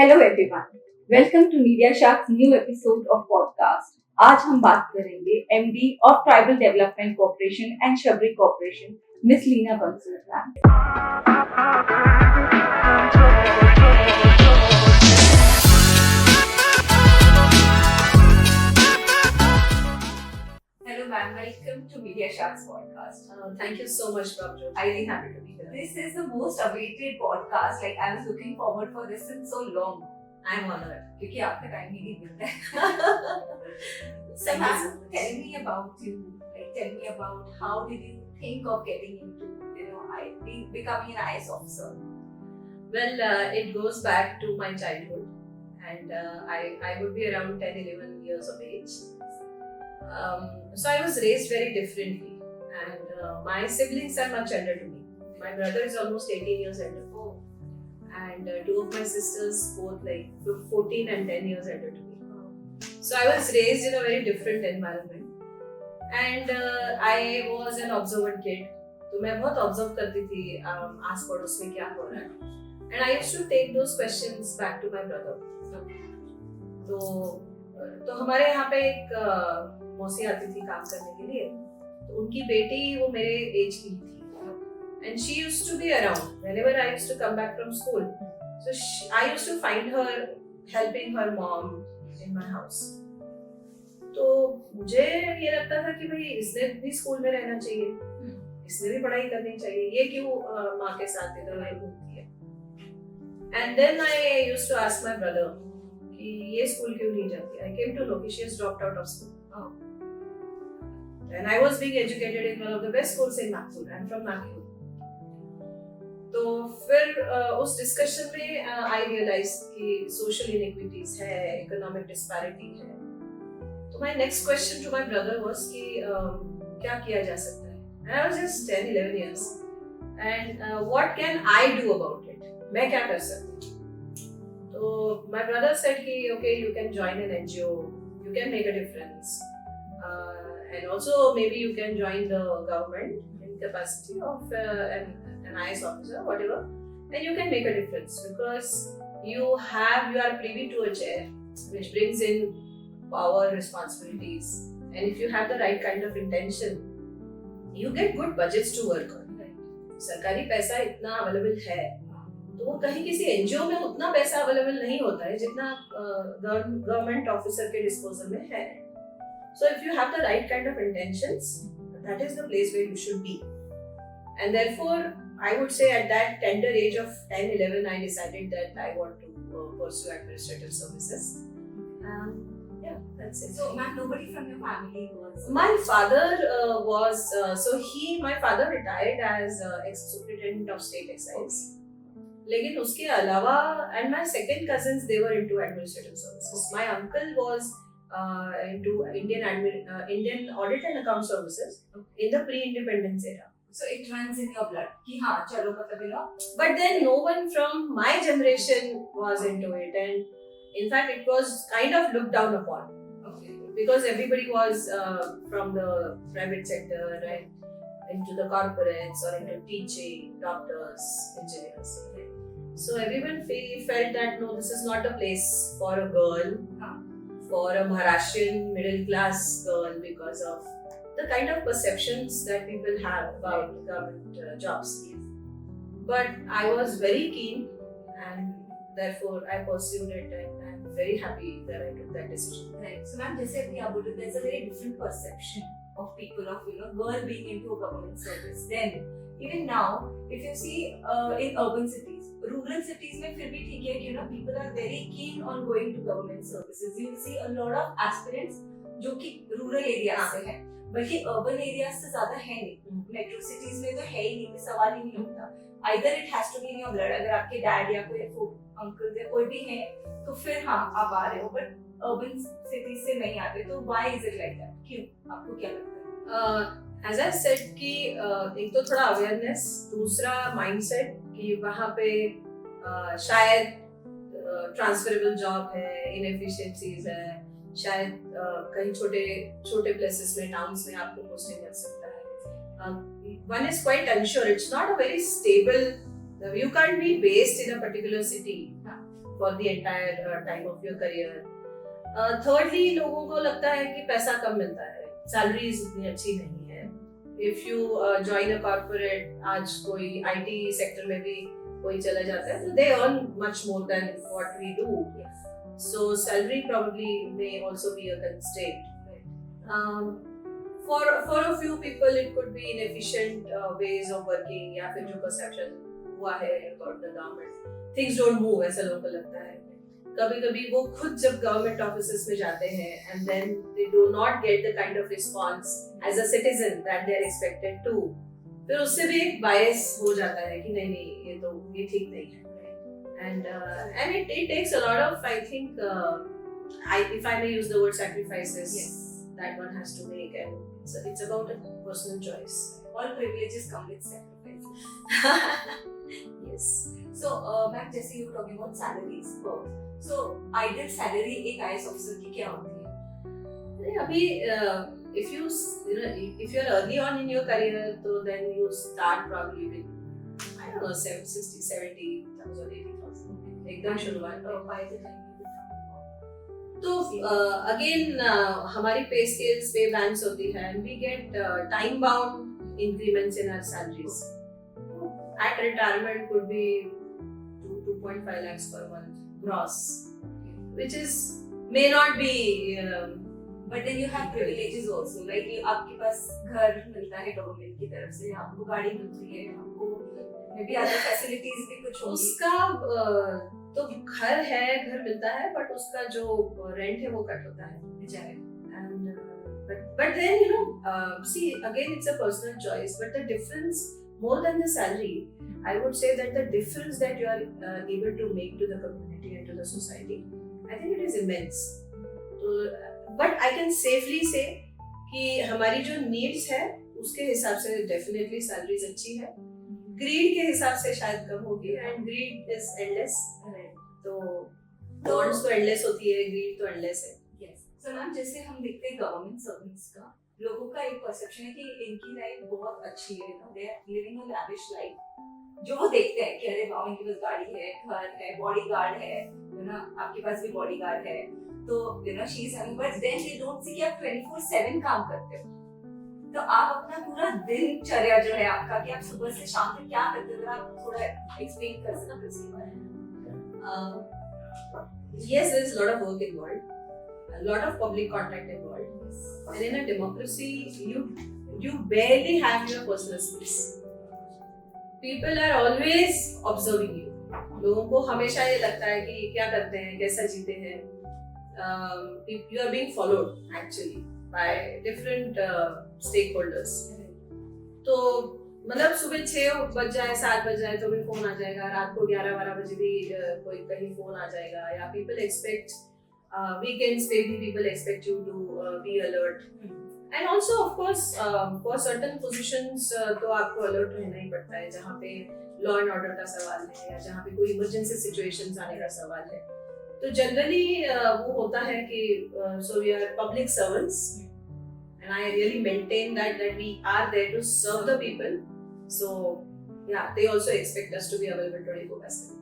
Hello everyone, welcome to Media Sharks new episode of podcast. आज हम बात करेंगे MD of tribal development corporation and Shabari corporation miss Leena Bansal ma'am. Hello ma'am, welcome to Media Sharks podcast. Thank you so much, Babju. I'm really happy to be here. This is the most awaited podcast. Like I was looking forward for this since so long. I'm honored. क्योंकि आपका time ही नहीं मिलता है. So ma'am, tell me about you. Like tell me about how did you think of getting into becoming an IAS officer? Well, it goes back to my childhood, and I would be around 10-11 years of age. So I was raised very differently, and my siblings are much elder to me. My brother is almost 18 years elder, and two of my sisters both like 14 and 10 years elder to me. So I was raised in a very different environment, and I was an observant kid. तो मैं बहुत observe करती थी आस पड़ोस में क्या हो रहा है, and I used to take those questions back to my brother. तो हमारे यहाँ पे एक मौसी आती थी काम करने के लिए, तो उनकी बेटी वो मेरे एज की थी, and she used to be around whenever I used to come back from school. So I used to find her helping her mom in my house. तो मुझे ये लगता था कि भाई इसने भी स्कूल में रहना चाहिए, इसने भी पढ़ाई करनी चाहिए, ये क्यों माँ के साथ इधर उधर घूमती है. And then I used to ask my brother कि ये स्कूल क्यों नहीं जाती. I came to know कि she has dropped out of school. And I was being educated in one of the best schools in Nagpur. I'm from Nagpur. तो फिर उस discussion में I realized कि social inequities है, economic disparity है. तो my next question to my brother was कि क्या किया जा सकता है. And I was just 10-11 years. And what can I do about it? मैं क्या कर सकती हूँ? तो my brother said कि okay, you can join an NGO, you can make a difference. And also maybe you can join the government in capacity of an IAS officer, whatever, and you can make a difference because you are privy to a chair which brings in power, responsibilities, and if you have the right kind of intention, you get good budgets to work on. सरकारी पैसा इतना available है, तो वो कहीं किसी NGO में उतना पैसा अवेलेबल नहीं होता है जितना गवर्नमेंट ऑफिसर के डिस्पोजल में है. So if you have the right kind of intentions, that is the place where you should be. And therefore, I would say at that tender age of 10-11, I decided that I want to pursue administrative services. Yeah, that's it. So ma'am, nobody from your family was? My father my father retired as ex-superintendent of state excise. लेकिन उसके अलावा, and my second cousins, they were into administrative services. My uncle was into Indian audit and account services in the pre-independence era. So it runs in your blood. कि हाँ चलो मतलब But then no one from my generation was into it, and in fact it was kind of looked down upon. Okay. Because everybody was from the private sector and into the corporates or into teaching, doctors, engineers. So everyone felt that no, this is not the place for a girl. For a Maharashtrian middle class girl because of the kind of perceptions that people have about government jobs. But I was very keen, and therefore I pursued it, and I'm very happy that I took that decision. Right. So ma'am, जैसे अभी आप बोल रहे, there's a very different perception of people of girl being into a government service. Then even now, if you see in urban cities, rural cities में फिर भी ठीक है कि people are very keen on going to government services. You will see a lot of aspirants जो कि rural areas से हैं, बल्कि urban areas से ज़्यादा है नहीं. Metro cities में तो है ही नहीं, सवाल ही नहीं होता. Either it has to be in your blood. अगर आपके dad या कोई uncle या कोई भी है, तो फिर हाँ आप आ रहे हो. But urban cities से नहीं आते, तो why is it like that? क्यों? आपको क्या लगता है? As I said कि एक तो थोड़ा awareness, दूसरा mindset कि वहाँ पे शायद transferable job है, inefficiencies है, शायद कहीं छोटे places में, towns में आपको posting मिल सकता है. One is quite unsure. It's not a very stable. You can't be based in a particular city for the entire time of your career. Thirdly, लोगों को लगता है कि पैसा कम मिलता है, सैलरीज उतनी अच्छी नहीं है. If you join a corporate, आज कोई IT सेक्टर में भी कोई चला जाता है, so they earn much more than what we do. So salary probably may also be a constraint. For a few people, it could be inefficient ways of working, या फिर जो perception हुआ है about the government, things don't move ऐसा लोगों को लगता है. कभी-कभी वो खुद जब गवर्नमेंट ऑफिसेस में जाते हैं and then they do not get the kind of response as a citizen that they are expected to, फिर उससे भी एक bias हो जाता है कि नहीं ये ठीक नहीं है. And it takes a lot of, I think, if I may use the word sacrifices, that one has to make, and it's about a personal choice. All privileges come with sacrifices. Yes. So, ma'am, जैसे you were talking about salaries first. So, ideal salary एक IAS officer की क्या होती है? अभी if you're early on in your career, so then you start probably with, I don't know, 60, 70,000, 80,000. एकदम शुरुआत में. By the time you become तो अगेन हमारी पे स्केल्स पे बैंड्स होती है, and we get time bound increments in our salaries. At retirement could be 2.5 lakhs per month gross, which is may not be but then you have privileges also, like आपके पास घर मिलता है government की तरफ से, आपको गाड़ी मिलती है, आपको मे बी अदर फैसिलिटीज भी कुछ होंगी. उसका तो घर मिलता है, बट उसका जो रेंट है वो कट होता है. And but then see, again it's a personal choice, but the difference more than the salary, I would say that the difference that you are able to make to the community and to the society, I think it is immense. But I can safely say कि हमारी जो needs है उसके हिसाब से definitely salaries अच्छी है. Greed के हिसाब से शायद कम होगी, and greed is endless. तो wants तो endless होती है, greed तो endless है. Yes. So मैम, जैसे हम देखते हैं गवर्नमेंट सर्वेंट्स का, लोगों का एक परसेप्शन है कि इनकी लाइफ बहुत अच्छी है, they are living a lavish life. जो वो देखते हैं कि अरे वाह, इनके पास गाड़ी है, घर है, बॉडीगार्ड है, आपके पास भी बॉडीगार्ड है, तो she is having, but then they don't see कि आप 24/7 काम करते हो. तो आप अपना पूरा दिनचर्या जो है आपका, कि आप सुबह से शाम तक क्या करते हो, आप थोड़ा एक्सप्लेन कर सकते हो इसके बारे में? Yes, there is a lot of work involved, a lot of public contact involved, and in a democracy, you barely have your personal space. People are always observing you. लोगों को हमेशा ये लगता है कि क्या करते हैं, कैसा जीते हैं. You are being followed actually by different stakeholders. तो मतलब सुबह 6 बज जाए, 7 बज जाए तो भी फोन आ जाएगा, रात को 11-12 बजे भी कोई कहीं फोन आ जाएगा, या people expect weekends पे भी people expect you to be alert. And also of course for certain positions तो आपको alert रहना ही पड़ता है, जहाँ पे law and order का सवाल है या जहाँ पे कोई emergency situations आने का सवाल है. तो generally वो होता है कि so we are public servants, and I really maintain that we are there to serve the people. So yeah, they also expect us to be available 24/7.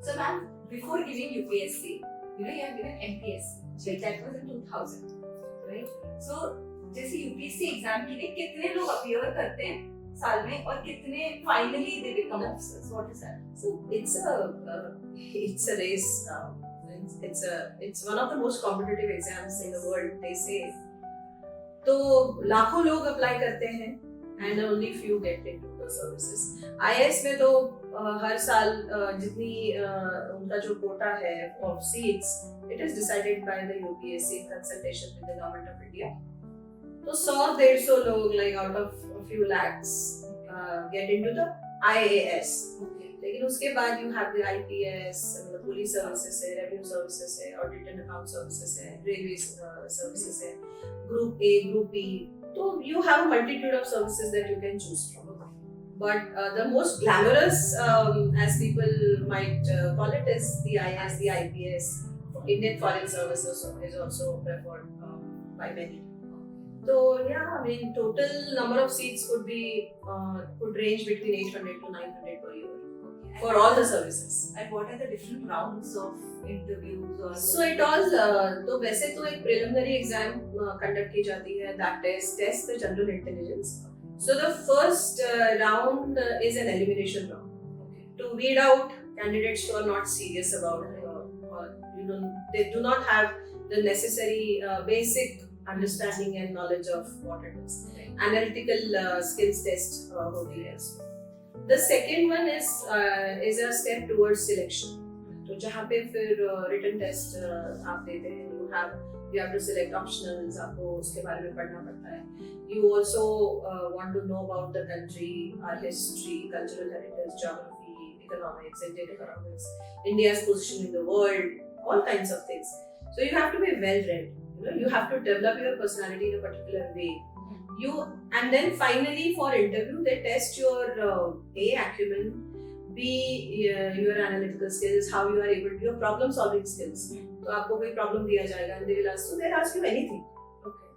So ma'am, before giving UPSC, you have given MPSC, that was in 2000, right? So जैसे UPSC exam के लिए कितने लोग appear करते हैं साल में, और कितने finally they become officers? What is that? So it's a race. It's one of the most competitive exams in the world, they say. तो लाखों लोग अप्लाई करते हैं and only few get into the services. IAS में तो हर साल जितनी उनका जो कोटा है of seats, it is decided by the UPSC in consultation with the government of India. तो 100-150 लोग, like out of a few lakhs get into the IAS. लेकिन उसके बाद you have the IPS, police services है, revenue services है, audit and account services है, railway services है, group A, group B. So you have a multitude of services that you can choose from. But the most glamorous, as people might call it, is the IAS, the IPS. Indian Foreign Services is also preferred by many. So yeah, I mean, total number of seats could range between 800 to 900 per year. for all the services. And what are the different rounds of interviews or? So it all तो वैसे तो एक preliminary exam conduct की जाती है, that test the general intelligence. So the first round is an elimination round to weed out candidates who are not serious about or they do not have the necessary basic understanding and knowledge of what it is. Analytical skills test होती है इसमें. The second one is a step towards selection. तो जहाँ पे फिर written test आप देते हैं, you have to select optionals, आपको उसके बारे में पढ़ना पड़ता है. You also want to know about the country, our history, cultural heritage, geography, economics, Indian economics, India's position in the world, all kinds of things. So you have to be well read. You have to develop your personality in a particular way. And then finally for interview they test your A acumen, B your analytical skills, how you are able to your problem solving skills. तो आपको कोई problem दिया जाएगा and they'll ask you anything. Okay.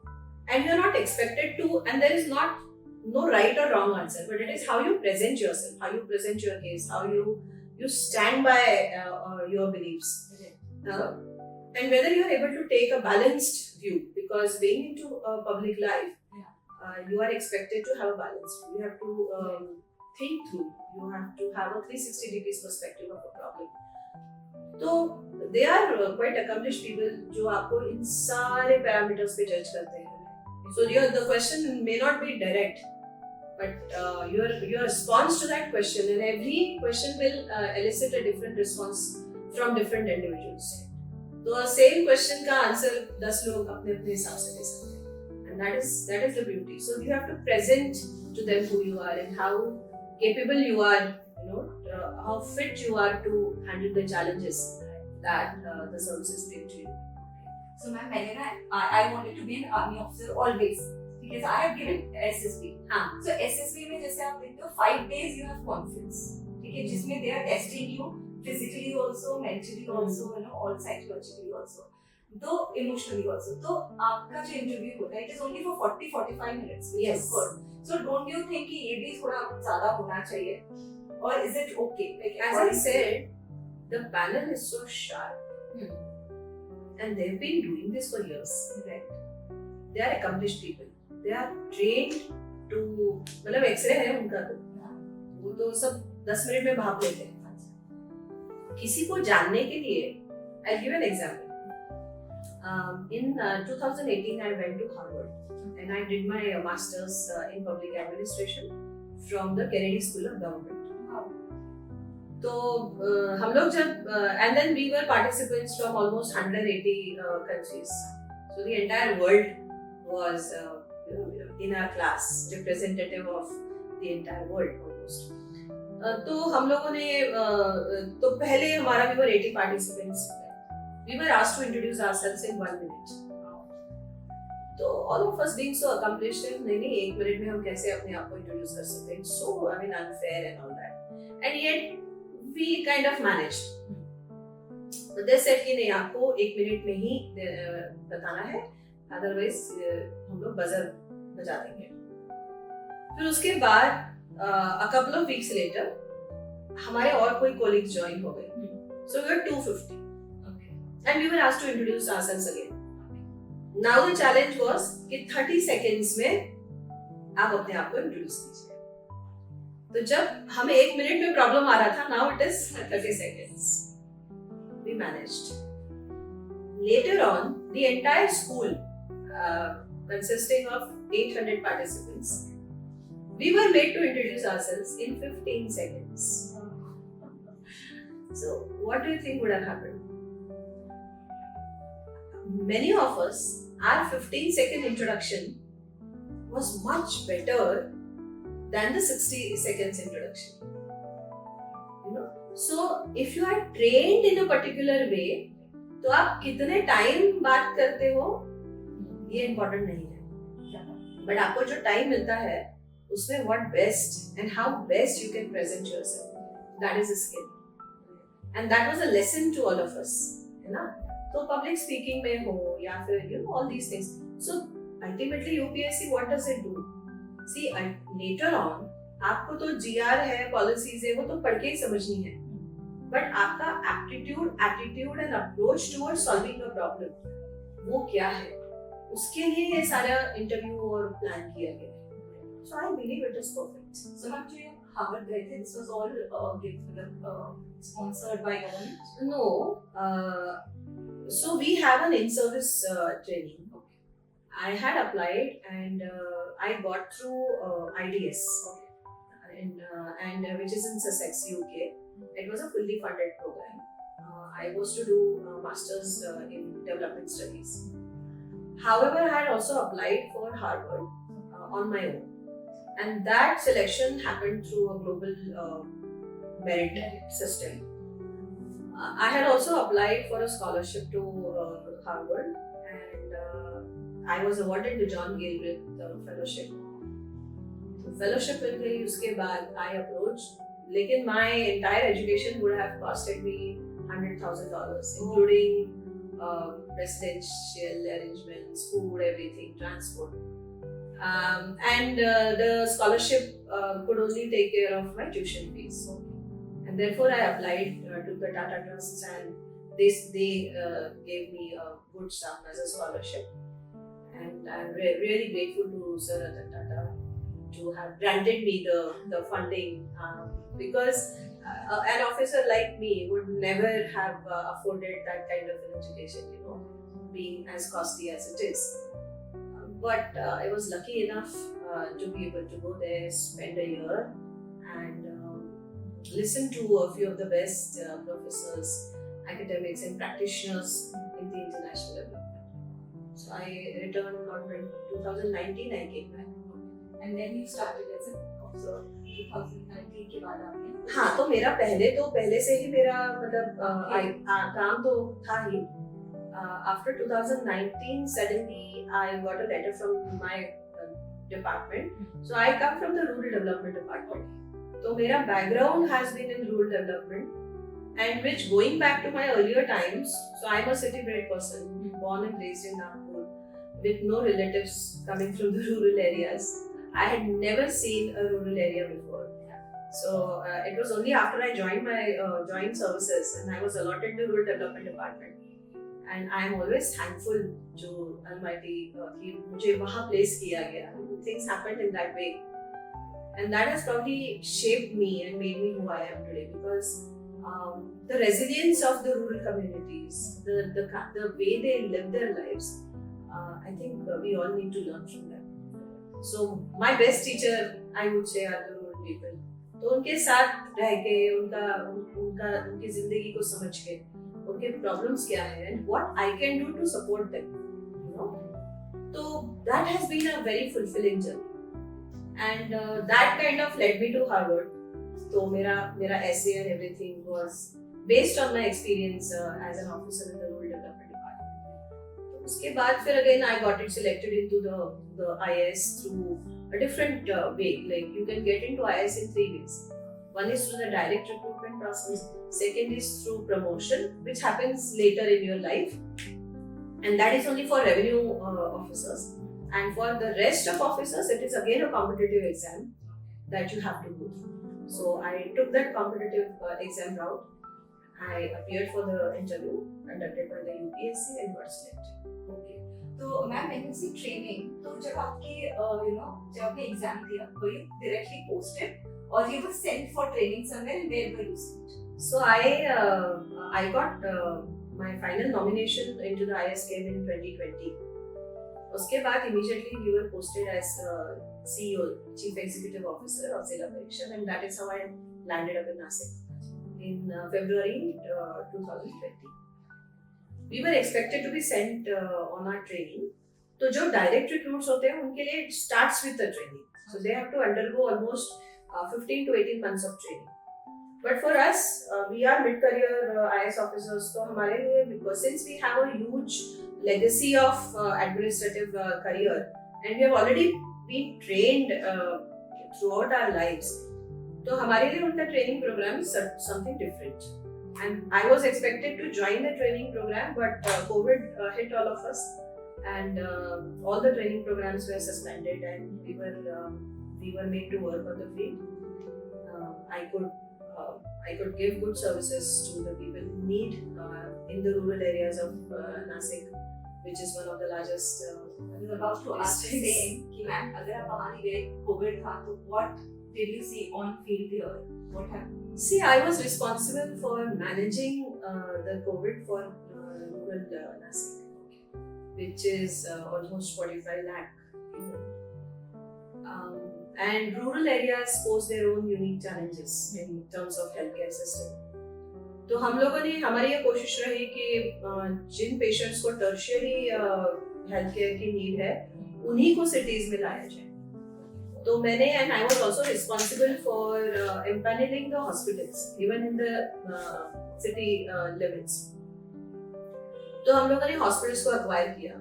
And you're not expected to, and there is no right or wrong answer, but it is how you present yourself, how you present your case, how you stand by your beliefs. And whether you are able to take a balanced view, because being into public life, you are expected to have a balance. You have to think through. You have to have a 360 degrees perspective of a problem. So they are quite accomplished people जो आपको इन सारे parameters पे judge करते हैं. So the question may not be direct, but your response to that question, and every question will elicit a different response from different individuals. तो same question का answer 10 लोग अपने अपने हिसाब से दे सकते हैं, and that is the beauty. So you have to present to them who you are and how capable you are, how fit you are to handle the challenges that the services bring to you. So ma'am, I wanted to be an army officer always because I have given SSB. So SSB में जैसे आप देखते हो 5 days you have conference, ठीक है, जिसमें they are testing you physically also, mentally also, all psychologically also, though emotionally also. तो आपका जो interview होता है, it is only for 40-45 minutes. Yes. So don't you think कि ये भी थोड़ा ज़्यादा होना चाहिए? Or is it okay? Like as I said, the panel is so sharp, and they've been doing this for years. Right. They are accomplished people. They are trained to, मतलब X-ray है उनका तो, वो तो सब 10 मिनट में भाप लेते हैं. किसी को जानने के लिए, I'll give an example. In 2018, I went to Harvard and I did my masters in public administration from the Kennedy School of Government. तो हम लोग जब and then we were participants from almost 180 countries. So the entire world was in our class, representative of the entire world almost. तो हम लोगों ने तो पहले हमारा we were 80 participants. We were asked to introduce ourselves in 1 minute. तो all of us being so accomplished, नहीं 1 minute में हम कैसे अपने आप को introduce कर सकते हैं? So I mean unfair and all that. And yet we kind of managed. But they said कि नहीं आपको 1 मिनट में ही बताना है, otherwise हम लोग buzzer बजा देंगे. फिर उसके बाद a couple of weeks later हमारे और कोई colleagues join हो गए. So we were 250. Okay. And we were asked to introduce ourselves again. Now the challenge was कि 30 seconds में आप अपने आप को introduce कीजिए. तो जब हमें 1 मिनट में प्रॉब्लम आ रहा था, now it is 30 seconds. We managed. Later on, the entire school, consisting of 800 participants, we were made to introduce ourselves in 15 seconds. So, what do you think would have happened? Many of us, our 15-second introduction was much better than the 60 seconds introduction. So if you are trained in a particular way, तो आप कितने time बात करते हो ये important नहीं है, but आपको जो टाइम मिलता है उसमें what best and how best you can present yourself, that is a skill, and that was a lesson to all of us, है ना? तो public speaking में हो या फिर all these things. So ultimately UPSC, what does it do? See, later on आपको तो GR है, पॉलिसीज है, वो तो पढ़ के ही समझनी है, बट आपका attitude and approach toward solving a problem वो क्या है, उसके लिए ये सारा इंटरव्यू और प्लान किया गया है. So I believe it is perfect. So ma'am जो ये हार्वर्ड गए थे, this was all sponsored by government? No, so we have an in-service training. I had applied and I got through IDS, and which is in Sussex, UK. It was a fully funded program. I was to do masters in development studies. However, I had also applied for Harvard on my own, and that selection happened through a global merit system. I had also applied for a scholarship to Harvard, and I was awarded the John Galbraith Fellowship. तो fellowship मिल गई, उसके बाद I approached, लेकिन my entire education would have costed me $100,000, including residential arrangements, food, everything, transport. And the scholarship could only take care of my tuition fees. And therefore I applied to the Tata Trusts, and they gave me a good sum as a scholarship. And I'm really grateful to Sir Ratan Tata to have granted me the funding, because an officer like me would never have afforded that kind of an education, being as costly as it is. But I was lucky enough to be able to go there, spend a year, and listen to a few of the best professors, academics, and practitioners in the international development. So I returned on 2019. I came back. And then you started as an officer 2019 के बाद आपने? हाँ, तो मेरा पहले से ही मेरा मतलब काम तो था ही. After 2019, suddenly I got a letter from my department. So I come from the rural development department. So मेरा background has been in rural development, and which going back to my earlier times, so I'm a city-bred person, born and raised in Nagpur, with no relatives coming from the rural areas. I had never seen a rural area before. So it was only after I joined services and I was allotted the rural development department. And I am always thankful to Almighty कि मुझे वहाँ place किया गया. Things happened in that way, and that has probably shaped me and made me who I am today, because the resilience of the rural communities, the way they live their lives, I think we all need to learn from them. So my best teacher, I would say, are the rural people. तो उनके साथ रह के उनकी जिंदगी को समझ के उनके problems क्या है and what I can do to support them, So that has been a very fulfilling journey, and that kind of led me to Harvard. So मेरा essay and everything was based on my experience as an officer in the rural development department. तो उसके बाद फिर again I got it selected into the IAS through a different way. Like you can get into IAS in 3 ways. One is through the direct recruitment process. Second is through promotion, which happens later in your life, and that is only for revenue officers. And for the rest of officers, it is again a competitive exam that you have to go through. So I took that competitive exam route. I appeared for the interview conducted by the UPSC and got selected. Okay. तो ma'am मैंने से training, तो जब आपकी जब आपने exam दिया, were you directly posted or you were sent for training somewhere, and where were you sent? So I got my final nomination into the IAS came in 2020. उसके बाद immediately we were posted as CEO, Chief Executive Officer of Zilla Parikshan, and that is how I landed up in Nashik in February 2020. We were expected to be sent on our training. तो जो direct recruits होते हैं उनके लिए it starts with the training. So they have to undergo almost 15 to 18 months of training. But for us, we are mid-career IAS officers. तो हमारे लिए, because since we have a huge legacy of administrative career, and we have already been trained throughout our lives, तो हमारे लिए उनका training program is something different. And I was expected to join the training program, but COVID hit all of us, and all the training programs were suspended, and we were made to work on the field. I could give good services to the people who need in the rural areas of Nasik, which is one of the largest. I was about to ask the same कि ma'am अगर आप वहाँ नहीं गए Covid था तो what did you see on field here? What happened? See, I was responsible for managing the COVID for rural Nasik, which is almost 45 lakh people. And rural areas pose their own unique challenges in terms of healthcare system. तो हम लोगों ने हमारी ये कोशिश रही कि जिन पेशेंट्स को टर्शियरी हेल्थ केयर की नीड है उन्हीं को सिटीज में लाया जाए. तो मैंने and I was also responsible for empanelling the hospitals even in the city limits. तो हम लोगों ने हॉस्पिटल्स को एक्वायर किया.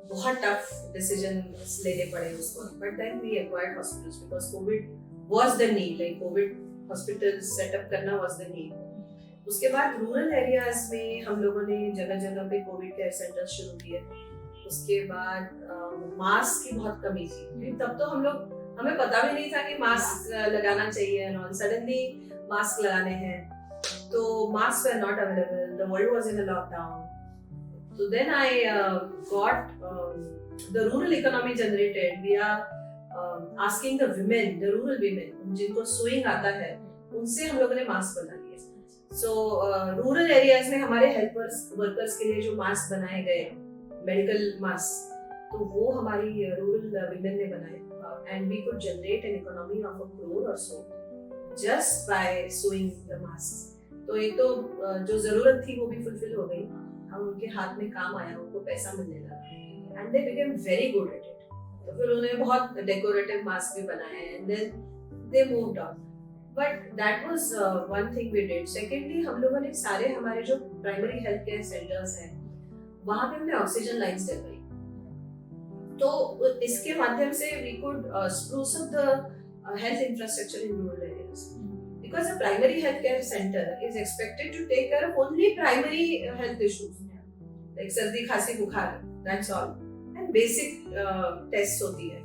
बहुत टफ डिसीजन लेने पड़े उसको, but then we acquired hospitals because COVID was the need. Like COVID hospital setup करना वाज द नीड. उसके बाद रूरल एरियाज में हम लोगों ने जगह जगह पे कोविड केयर सेंटर्स शुरू किए. उसके बाद मास्क की बहुत कमी थी. तब तो हमें पता भी नहीं था कि मास्क लगाना चाहिए और सडनली मास्क लगाने हैं. तो mask were not available. The world was in a lockdown. So then I got the rural economy generated via asking the women, the rural women, जिनको sewing आता है, उनसे हम लोगों ने मास्क बना लिए. So rural areas में हमारे हेल्पर्स वर्कर्स के लिए जो मास्क बनाए गए, मेडिकल मास्क, तो वो हमारी रूरल women ने बनाए. And we could generate an economy of 1 crore or so just by sewing the masks. तो एक तो जो जरूरत थी वो भी फुलफिल हो गई. अब उनके हाथ में काम आया, उनको पैसा मिलने लगा and they became very good at it. तो फिर उन्होंने बहुत डेकोरेटिव मास्क भी बनाए and then they moved on. But that was one thing we did. Secondly हम लोगों ने सारे हमारे जो प्राइमरी हेल्थ केयर सेंटर्स हैं वहां पे हमने ऑक्सीजन लाइंस डलवाई. तो इसके माध्यम से we could spruce up the health infrastructure in rural areas. Because a primary healthcare center is expected to take care of only primary health issues, like सर्दी खांसी बुखार, that's all, and basic tests होती है.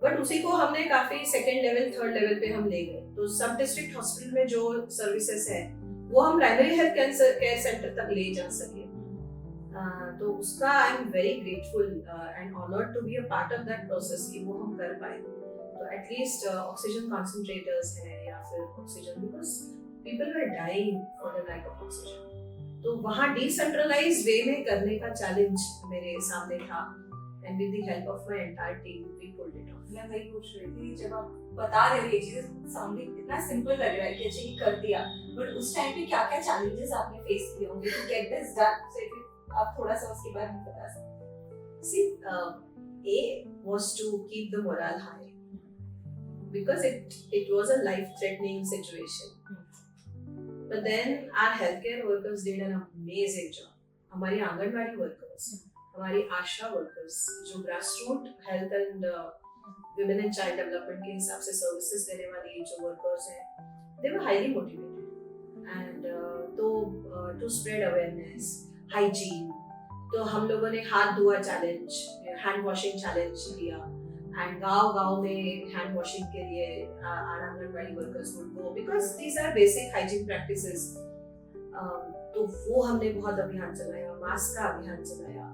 But उसी को हमने काफी second level, third level पे हम ले गए. तो सब district hospital में जो services है, वो हम primary health care center तक ले जा सके. तो उसका I am very grateful and honored to be a part of that process कि वो हम कर पाए. तो एटलीस्ट ऑक्सीजन कंसंट्रेटर्स हैं या फिर oxygen, because people were dying for the lack of oxygen. तो वहाँ डिसेंट्रलाइज्ड वे में करने का चैलेंज मेरे सामने था and with the help of my entire team we pulled it off. मैं वही पूछ रही थी, जब आप बता रहे हो ये चीज़ साउंडिंग इतना सिंपल लग रहा है कि अच्छा ये कर दिया, बट उस टाइम पे क्या-क्या चैलेंजेस आपने फेस किए होंगे टू गेट दिस डन? सो आप थोड़ा सा उसके बारे में बता सकते. सी A was to keep the morale high. Because it was a life-threatening situation. But then our healthcare workers did an amazing job. हमारी आंगनवाड़ी वर्कर्स, हमारी आशा वर्कर्स, जो grassroot health and women and child development के हिसाब से services देने वाली जो workers हैं, they were highly motivated. And to spread awareness, hygiene. तो हम लोगों ने हाथ धोआ चैलेंज, हैंड वॉशिंग चैलेंज लिया. And गाँव में hand washing के लिए our anganwadi workers would go because these are basic hygiene practices. तो वो हमने बहुत अभियान चलाया, मास्क का अभियान चलाया.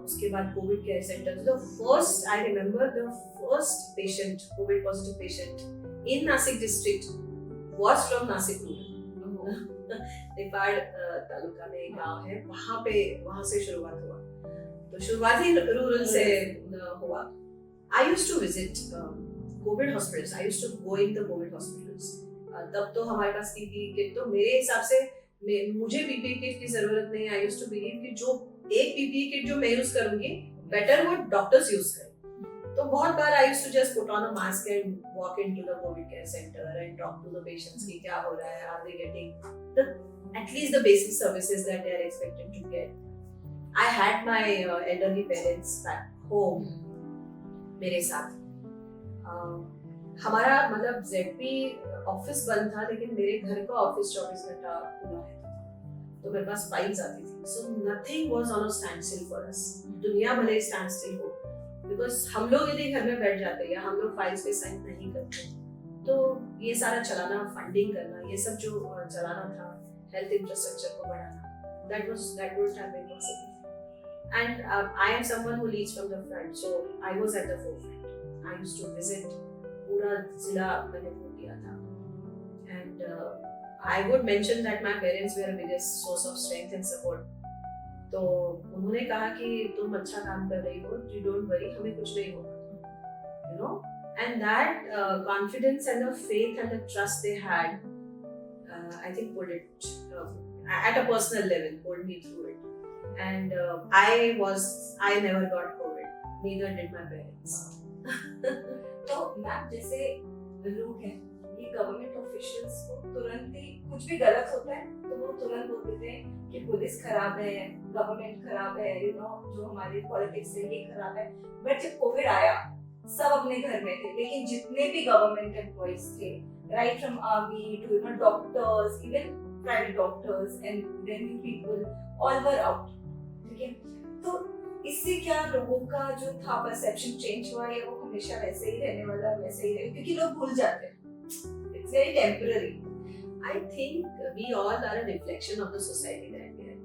उसके बाद Covid care centre. The first, I remember the first patient, COVID positive patient in Nasik district was from Nasik rural. नेपाड़ तालुका में एक गाँव है, वहाँ से शुरुआत हुआ. तो शुरुआत ही रूरल से हुआ. I used to visit COVID hospitals. I used to go in the COVID hospitals. तब तो हमारे पास PPE किट, तो मेरे हिसाब से मुझे PPE किट की जरूरत नहीं. I used to believe कि जो एक PPE किट जो मैं यूज करूंगी, बेटर वो डॉक्टर्स यूज करें. तो बहुत बार I used to just put on a mask and walk into the COVID care center and talk to the patients कि क्या हो रहा है, are they getting at least the basic services that they are expected to get. I had my elderly parents back home मेरे साथ. हमारा मतलब ZP office बंद था, लेकिन मेरे घर का ऑफिस 24 घंटा खुला है. तो मेरे पास फाइल्स आती थी. So nothing was on a stand still for us. दुनिया भले स्टैंड स्टिल हो, बिकॉज हम लोग यदि घर में बैठ जाते या हम लोग फाइल्स पे साइन नहीं करते तो ये सारा चलाना, फंडिंग करना, ये सब जो चलाना था, हेल्थ इंफ्रास्ट्रक्चर को बढ़ाना, that would have been possible. And I am someone who leads from the front, so I was at the forefront. I used to visit, पूरा जिला मैंने घूम लिया था. And I would mention that my parents were the biggest source of strength and support. तो उन्होंने कहा कि तुम अच्छा काम कर रही हो, you don't worry, हमें कुछ नहीं होगा, you know. And that confidence and the faith and the trust they had, I think pulled it at a personal level, pulled me through it. And I never got COVID, neither did my parents. तो मैम जैसे लोग हैं, ये government officials को तुरंत ही कुछ भी गलत होता है तो वो तुरंत बोल देते हैं कि पुलिस खराब है, गवर्नमेंट खराब है, यू नो, जो हमारे पॉलिटिक्स है ये खराब है. बट जब कोविड आया सब अपने घर में थे, लेकिन जितने भी गवर्नमेंट एम्प्लॉइज थे, right from army to, you know, doctors, even private doctors and revenue people, all were out. ठीक है, तो इससे क्या लोगों का जो था परसेप्शन चेंज हुआ या वो हमेशा वैसे ही रहने वाला, वैसे ही रहे? क्योंकि लोग भूल जाते हैं, it's very temporary. I think we all are a reflection of the society that we are.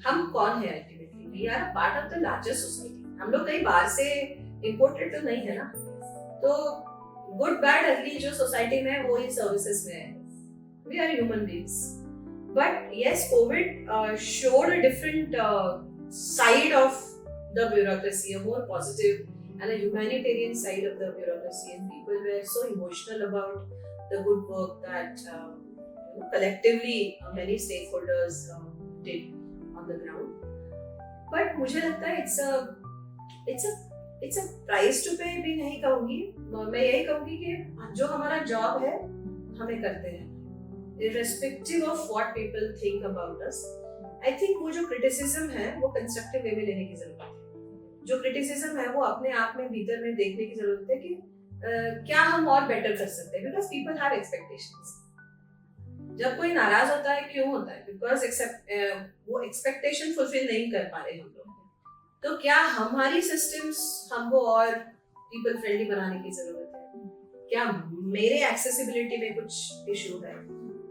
हम कौन है ultimately? We are a part of the larger society. हम लोग कहीं बाहर से imported तो नहीं है ना. तो good bad ugly जो society में है वो ही services में है. We are human beings. But yes, COVID showed a different side of the bureaucracy, a more positive and a humanitarian side of the bureaucracy, and people were so emotional about the good work that collectively many stakeholders did on the ground. But मुझे लगता है it's a price to pay भी नहीं कहूँगी, मैं यही कहूँगी कि जो हमारा जॉब है हमें करते हैं, irrespective of what people think about us. I think वो जो criticism है वो constructive way में लेने की जरूरत है. जो criticism है वो अपने आप में भीतर में देखने की जरूरत है कि क्या हम और बेटर कर सकते हैं, because people have expectations. जब कोई नाराज होता है क्यों होता है? Because वो expectation fulfill नहीं कर पा रहे हम लोग. तो क्या हमारी systems हमको और people friendly बनाने की जरूरत है? क्या मेरे accessibility में कुछ issue है?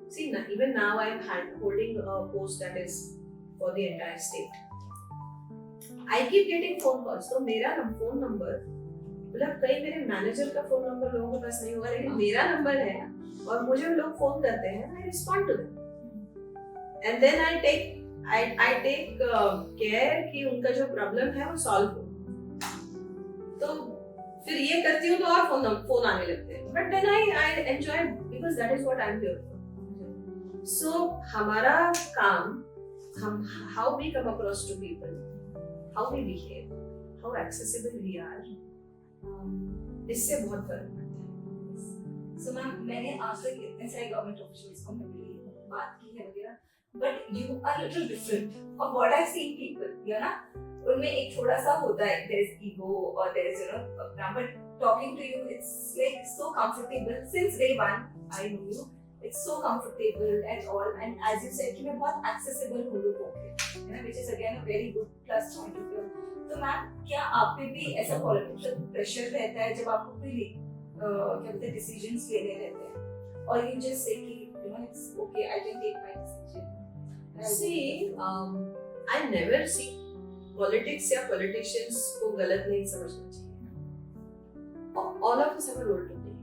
See, even now I am holding a post that is for the entire state. I keep getting phone calls. तो मेरा phone number, मतलब कई मेरे मैनेजर का फोन नंबर लोगों के पास नहीं होगा, लेकिन मेरा नंबर है और मुझे लोग फोन करते हैं. I respond to them, and then I take care कि उनका जो प्रॉब्लम है वो सॉल्व हो. तो फिर ये करती हूँ तो और फोन आने लगते हैं. But then I enjoy because that is what I'm here for. So हमारा काम, हम how we come across to people, how we behave, how accessible we are, इससे बहुत फर्क पड़ता है. So मैम, मैंने आज तक इतने सारे गवर्नमेंट ऑफिशियल्स को मिली, बात की है वगैरह, but you are little different of what I've seen people, you know, उनमें एक थोड़ा सा होता है, there is ego or there is, you know, but talking to you it's like so comfortable. Since day one I know you, it's so comfortable and all, and as you said कि मैं बहुत accessible हूँ लोगों के, you know, which is again a very good plus point of view. तो ma'am, क्या आप पे भी ऐसा पॉलिटिकल प्रेशर रहता है जब आपको कोई क्या बोलते हैं डिसीजंस लेने रहते हैं, और you just say कि you know it's okay, I can take my decision? See, I never see politics या politicians को गलत नहीं समझना चाहिए. All of us have a role to play.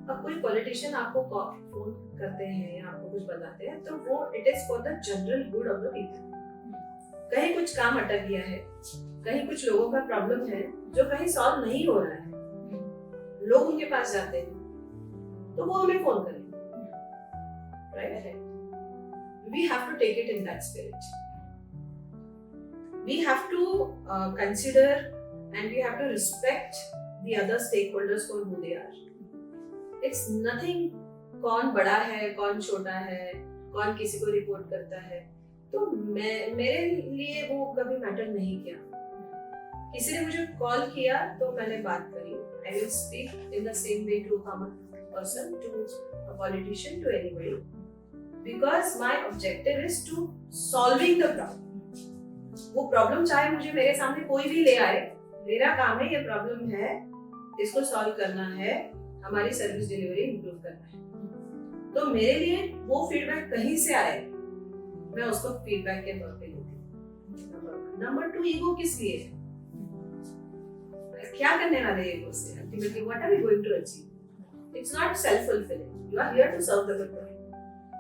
अब कोई पॉलिटिशियन आपको फोन करते हैं या आपको कुछ बताते हैं तो वो it is for the general good of the people. कहीं कुछ काम अटक गया है, कहीं कुछ लोगों का प्रॉब्लम है जो कहीं सॉल्व नहीं हो रहा है, लोग उनके पास जाते हैं तो वो हमें फोन करेंगे, right? We have to take it in that spirit. We have to consider and we have to respect the other stakeholders for who they are. It's nothing कौन बड़ा है, कौन छोटा है, कौन किसी को रिपोर्ट करता है. तो मेरे लिए वो कभी मैटर नहीं किया. किसी ने मुझे कॉल किया तो मैंने बात करी. I will speak in the same way to a common person, to a politician, to anybody, because my objective is to solving the problem. वो प्रॉब्लम चाहे मुझे मेरे सामने कोई भी ले आए, मेरा काम है ये प्रॉब्लम है, इसको सॉल्व करना है, हमारी सर्विस डिलीवरी इम्प्रूव करना है। तो मेरे लिए वो फीडबैक कहीं से आए, मैं उसको फीडबैक के तौर पे लेती हूँ। नंबर 2, ईगो किस लिए है? क्या करने वाले ईगो से? Ultimately what are we going to achieve? It's not self-fulfilling. You are here to serve the people.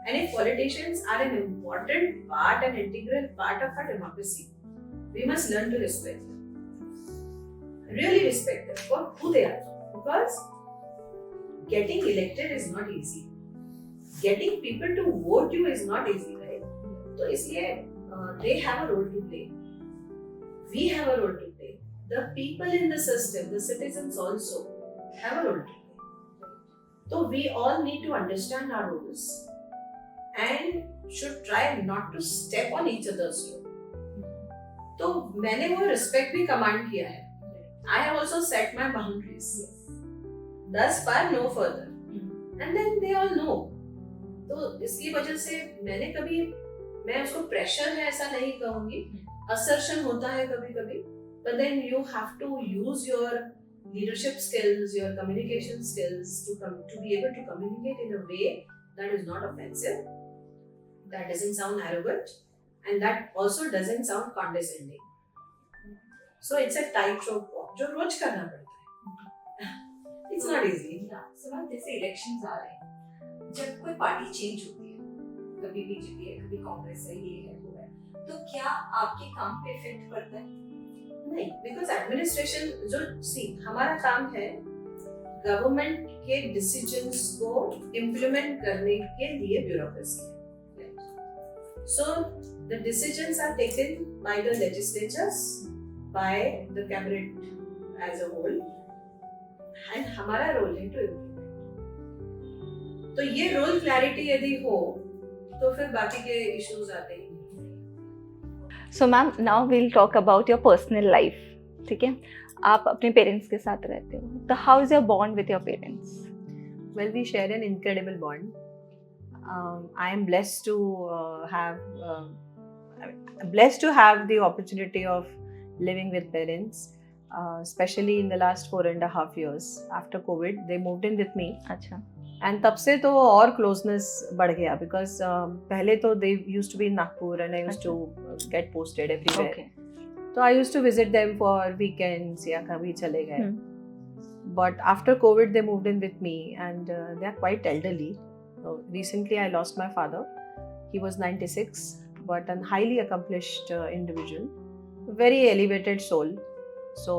And if politicians are an important part and integral part of our democracy, we must learn to respect them. Really respect them for who they are. Because getting elected is not easy. Getting people to vote you is not easy, right? So इसलिए they have a role to play. We have a role to play. The people in the system, the citizens also have a role to play. So we all need to understand our roles and should try not to step on each other's toe. तो मैंने वो respect भी command किया है. I have also set my boundaries. Thus far, no further. And then they all know. तो इसकी वजह से मैं उसको pressure है ऐसा नहीं कहूँगी. Assertion होता है कभी-कभी. But then you have to use your leadership skills, your communication skills to be able to communicate in a way that is not offensive, that doesn't sound arrogant, and that also doesn't sound condescending. So it's a tightrope walk जो रोज करना पड़ता है. It's not easy. So now जैसे elections आ रहे हैं, जब कोई party change होती है, कभी बीजेपी है, कभी कांग्रेस है, ये है, वो है, तो क्या आपके काम पे इफेक्ट पड़ता है? नहीं, बिकॉज एडमिनिस्ट्रेशन जो हमारा काम है गवर्नमेंट के डिसीजंस को इम्प्लीमेंट करने के लिए ब्यूरोक्रेसी है. So the decisions are taken by the legislatures, by the cabinet as a whole, and हमारा रोल है टू इम्प्लीमेंट. तो ये रोल क्लैरिटी यदि हो तो फिर बाकी के इश्यूज आते हैं. So ma'am, now we'll talk about your personal life. ठीक है, आप अपने पेरेंट्स के साथ रहते हो, तो how is your bond with your parents? Well, we share an incredible bond. I am blessed to have the opportunity of living with parents, especially in the last 4.5 years. After COVID, they moved in with me. अच्छा. And तब से तो और closeness बढ़ गया because पहले तो they used to be in Nagpur and I used to get posted everywhere. Okay. So I used to visit them for weekends या कभी चले गए. But after COVID, they moved in with me and they are quite elderly. So recently, I lost my father. He was 96, but a highly accomplished individual, very elevated soul. So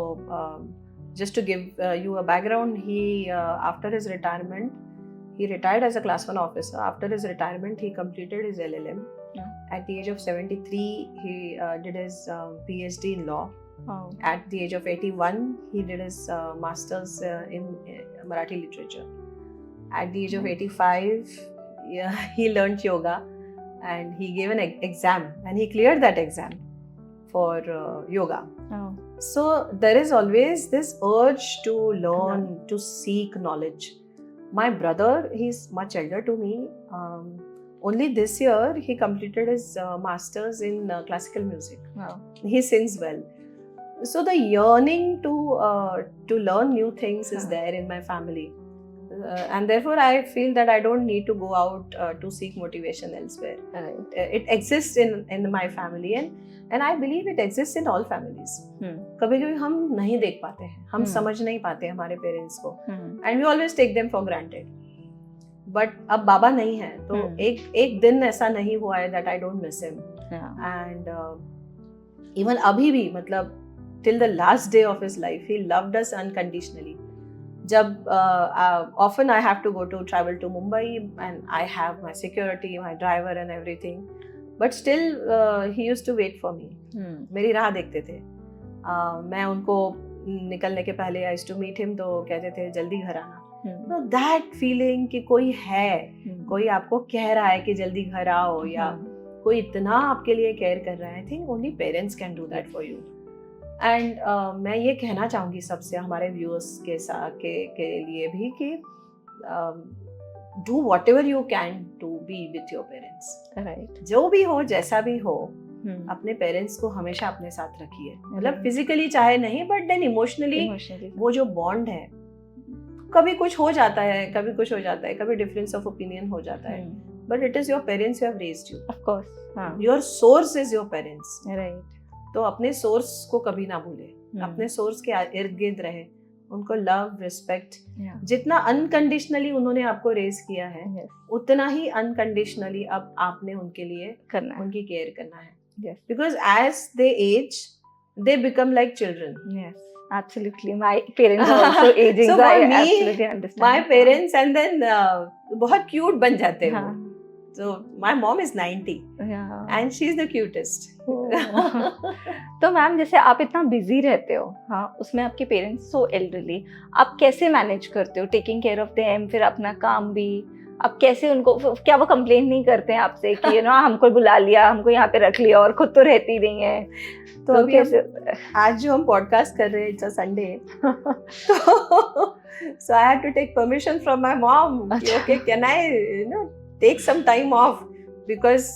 just to give you a background, he after his retirement, he retired as a class 1 officer. After his retirement, he completed his LLM. Yeah. At the age of 73, he did his PhD in law. Oh. At the age of 81, he did his master's in Marathi literature. At the age of 85, he learned yoga and he gave an exam and he cleared that exam for yoga. Oh. So there is always this urge to learn, to seek knowledge. My brother, he's much elder to me. Only this year, he completed his master's in classical music. Wow. He sings well. So the yearning to learn new things is there in my family. And therefore, I feel that I don't need to go out to seek motivation elsewhere. Right. It exists in my family and I believe it exists in all families. कभी-कभी हम नहीं देख पाते हैं, हम समझ नहीं पाते हमारे पेरेंट्स को, and we always take them for granted. But अब बाबा नहीं है, तो एक दिन ऐसा नहीं हुआ है that I don't miss him. Yeah. And even अभी भी मतलब till the last day of his life, he loved us unconditionally. जब often I have to go to travel to Mumbai and I have my security, my driver and everything, but still he used to wait for me. मेरी राह देखते थे. मैं उनको निकलने के पहले I used to meet him, तो कहते थे जल्दी घर आना. So that feeling कि कोई है, कोई आपको कह रहा है कि जल्दी घर आओ, या कोई इतना आपके लिए केयर कर रहा है, I think only parents can do that for you. And मैं ये कहना चाहूँगी सबसे, हमारे व्यूअर्स के लिए भी कि do whatever you can to be with your parents. Right. जो भी हो, जैसा भी हो, अपने पेरेंट्स को हमेशा अपने साथ रखिए. मतलब फिजिकली चाहे नहीं, बट देन इमोशनली वो जो बॉन्ड है कभी कुछ हो जाता है, कभी कुछ हो जाता है, कभी डिफरेंस ऑफ ओपिनियन हो जाता है, but it is your parents who have raised you, of course. हाँ, your source is your parents. Right. तो अपने सोर्स को कभी ना भूले, अपने सोर्स के इर्द गिर्द रहे, उनको लव, रिस्पेक्ट, जितना अनकंडीशनली उन्होंने आपको रेज किया है, उतना ही अनकंडीशनली अब आपने उनके लिए करना है. उनकी केयर करना है. Yes. Because as they age, they become like children. Yes, absolutely. My parents are also aging, So so I for me, absolutely understand. My parents and then बहुत cute बन जाते हैं. हाँ. So my mom is 90 Yeah. and she's the cutest. तो मैम जैसे आप इतना बिजी रहते हो, हाँ, उसमें आपके पेरेंट्स सो एल्डरली, आप कैसे मैनेज करते हो टेकिंग केयर ऑफ देम, फिर अपना काम भी, आप कैसे उनको, क्या वो कंप्लेन नहीं करते हैं आपसे कि यू नो हमको बुला लिया, हमको यहाँ पे रख लिया और खुद तो रहती नहीं है? तो अभी कैसे? आज जो हम पॉडकास्ट कर रहे हैं, इट्स अ संडे, तो so I had to take permission from my mom. Okay, can I, you know, take some time off? Because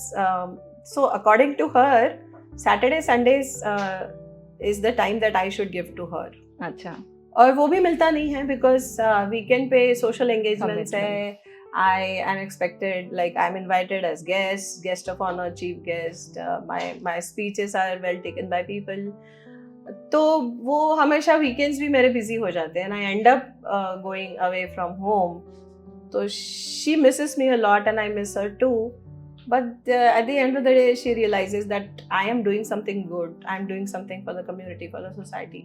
so according to her, Saturday, Sundays is the time that I should give to her. अच्छा. और वो भी मिलता नहीं है because weekend पे social engagements है. I am expected, like I'm invited as guest of honor, chief guest. My speeches are well taken by people. तो वो हमेशा weekends भी मेरे busy हो जाते हैं and I end up going away from home. तो she misses me a lot and I miss her too. But at the end of the day, she realizes that I am doing something good. I am doing something for the community, for the society.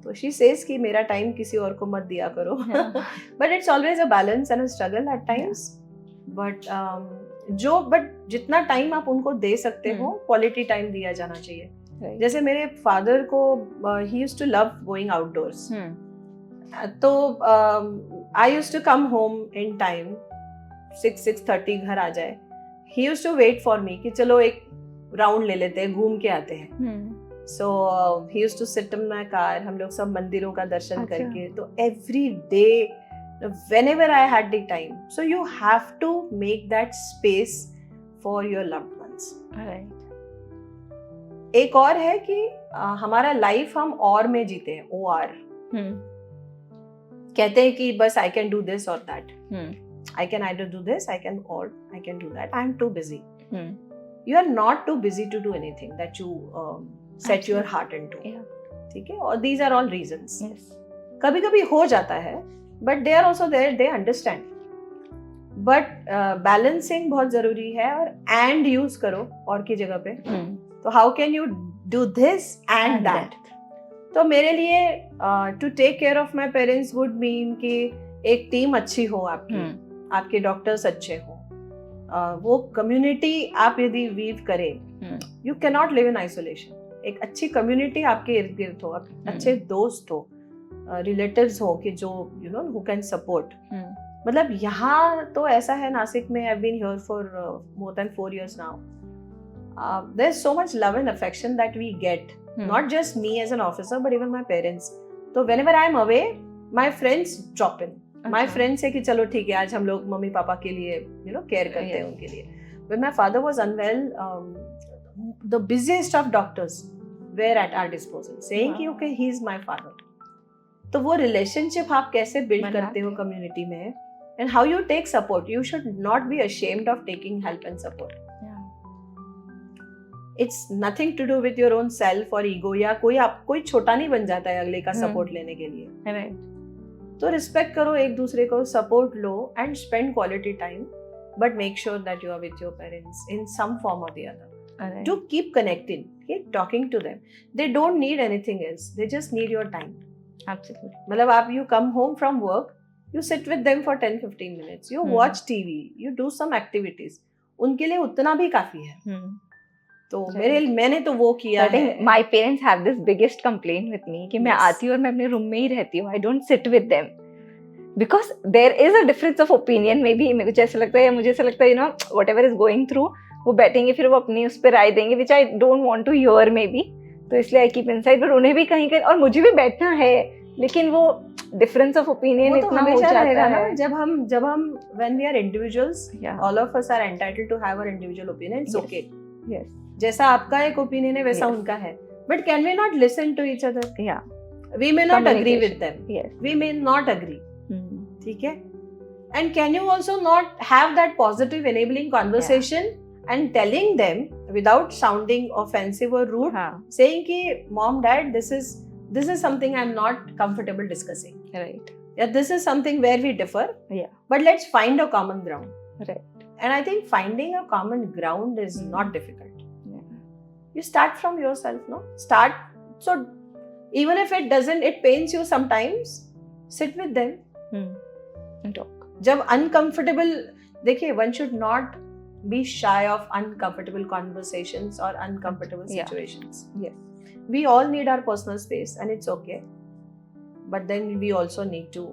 तो she says कि मेरा time किसी और को मत दिया करो. But it's always a balance and a struggle at times. But जितना टाइम आप उनको दे सकते हो, क्वालिटी टाइम दिया जाना चाहिए. जैसे मेरे फादर को he used to love going outdoors. तो I used to come home in time, 6:30 घर आ जाए. He used to wait for me कि चलो एक राउंड ले लेते हैं, घूम के आते हैं. So he used to sit in my car, हम लोग सब मंदिरों का दर्शन करके. तो every day, whenever I had the time, so you have to make that space for your loved ones. Right. एक और है कि हमारा लाइफ हम और में जीते हैं, OR. कहते हैं कि बस I can do this or that. I can either do this, I can do that. I'm too busy. You are not too busy to do anything that you set your heart into. ठीक है? और these are all reasons. Yes. कभी-कभी हो जाता है, but they are also there, they understand. But balancing बहुत जरूरी है और and use करो और की जगह पे. तो how can you do this and that? तो मेरे लिए to take care of my parents would mean कि एक टीम अच्छी हो आपकी, आपके डॉक्टर्स अच्छे हो, वो कम्युनिटी आप यदि वीव करें, you can not live in isolation. एक अच्छी कम्युनिटी आपके इर्द गिर्द हो, अच्छे दोस्त हो, रिलेटिव्स हो कि जो you know who can support. मतलब यहाँ तो ऐसा है नासिक में, I have been here for more than 4 years now. There is so much love and affection that we get, not just me as an officer but even my parents. So whenever I am away, my friends drop in. My friends say कि चलो ठीक है, आज हम लोग mummy papa के लिए you know care करते हैं उनके लिए. When my father was unwell, the busiest of doctors were at our disposal, saying कि okay, he is my father. तो वो relationship आप कैसे build करते हो community में, and how you take support. You should not be ashamed of taking help and support. It's nothing to do with your own self or ego. या कोई छोटा नहीं बन जाता है अगले का सपोर्ट लेने के लिए. तो रिस्पेक्ट करो एक दूसरे को, सपोर्ट लो and spend quality time, but make sure that you are with your parents in some form or the other. Do keep connecting, keep talking to them. They don't need anything else, they just need your time. Absolutely. मतलब आप you come home from work, you sit with them for 10-15 minutes, you watch TV, you do some activities. उनके लिए उतना भी काफी है. तो मैंने तो वो किया है. My parents have this biggest complaint with me कि मैं आती हूँ और मैं अपने रूम में ही रहती हूँ. I don't sit with them because there is a difference of opinion. Maybe मेरे को ऐसा लगता है, या मुझे ऐसा लगता है, you know, whatever is going through, वो बैठेंगे फिर वो अपनी उस पर राय देंगे, which I don't want to hear maybe. तो इसलिए I keep inside. but उन्हें भी कहीं और मुझे भी बैठना है, लेकिन वो difference of opinion इतना हो जाता है. जब हम when we are individuals, all of us are entitled to have our individual opinion. It's okay. Yes. जैसा आपका एक ओपिनियन है वैसा उनका है, but can we not listen to each other? We may not agree with them, we may not agree, ठीक है, and can you also not have that positive enabling conversation and telling them without sounding offensive or rude, हाँ, saying ki mom dad this is something I'm not comfortable discussing, right, yeah, this is something where we differ, yeah, but let's find a common ground. right, And I think finding a common ground is not difficult. yeah, You start from yourself, no? Start. So even if it pains you sometimes, sit with them. and talk. जब uncomfortable, देखिए, one should not be shy of uncomfortable conversations or uncomfortable Yeah. situations. Yes. We all need our personal space and it's okay. But then we also need to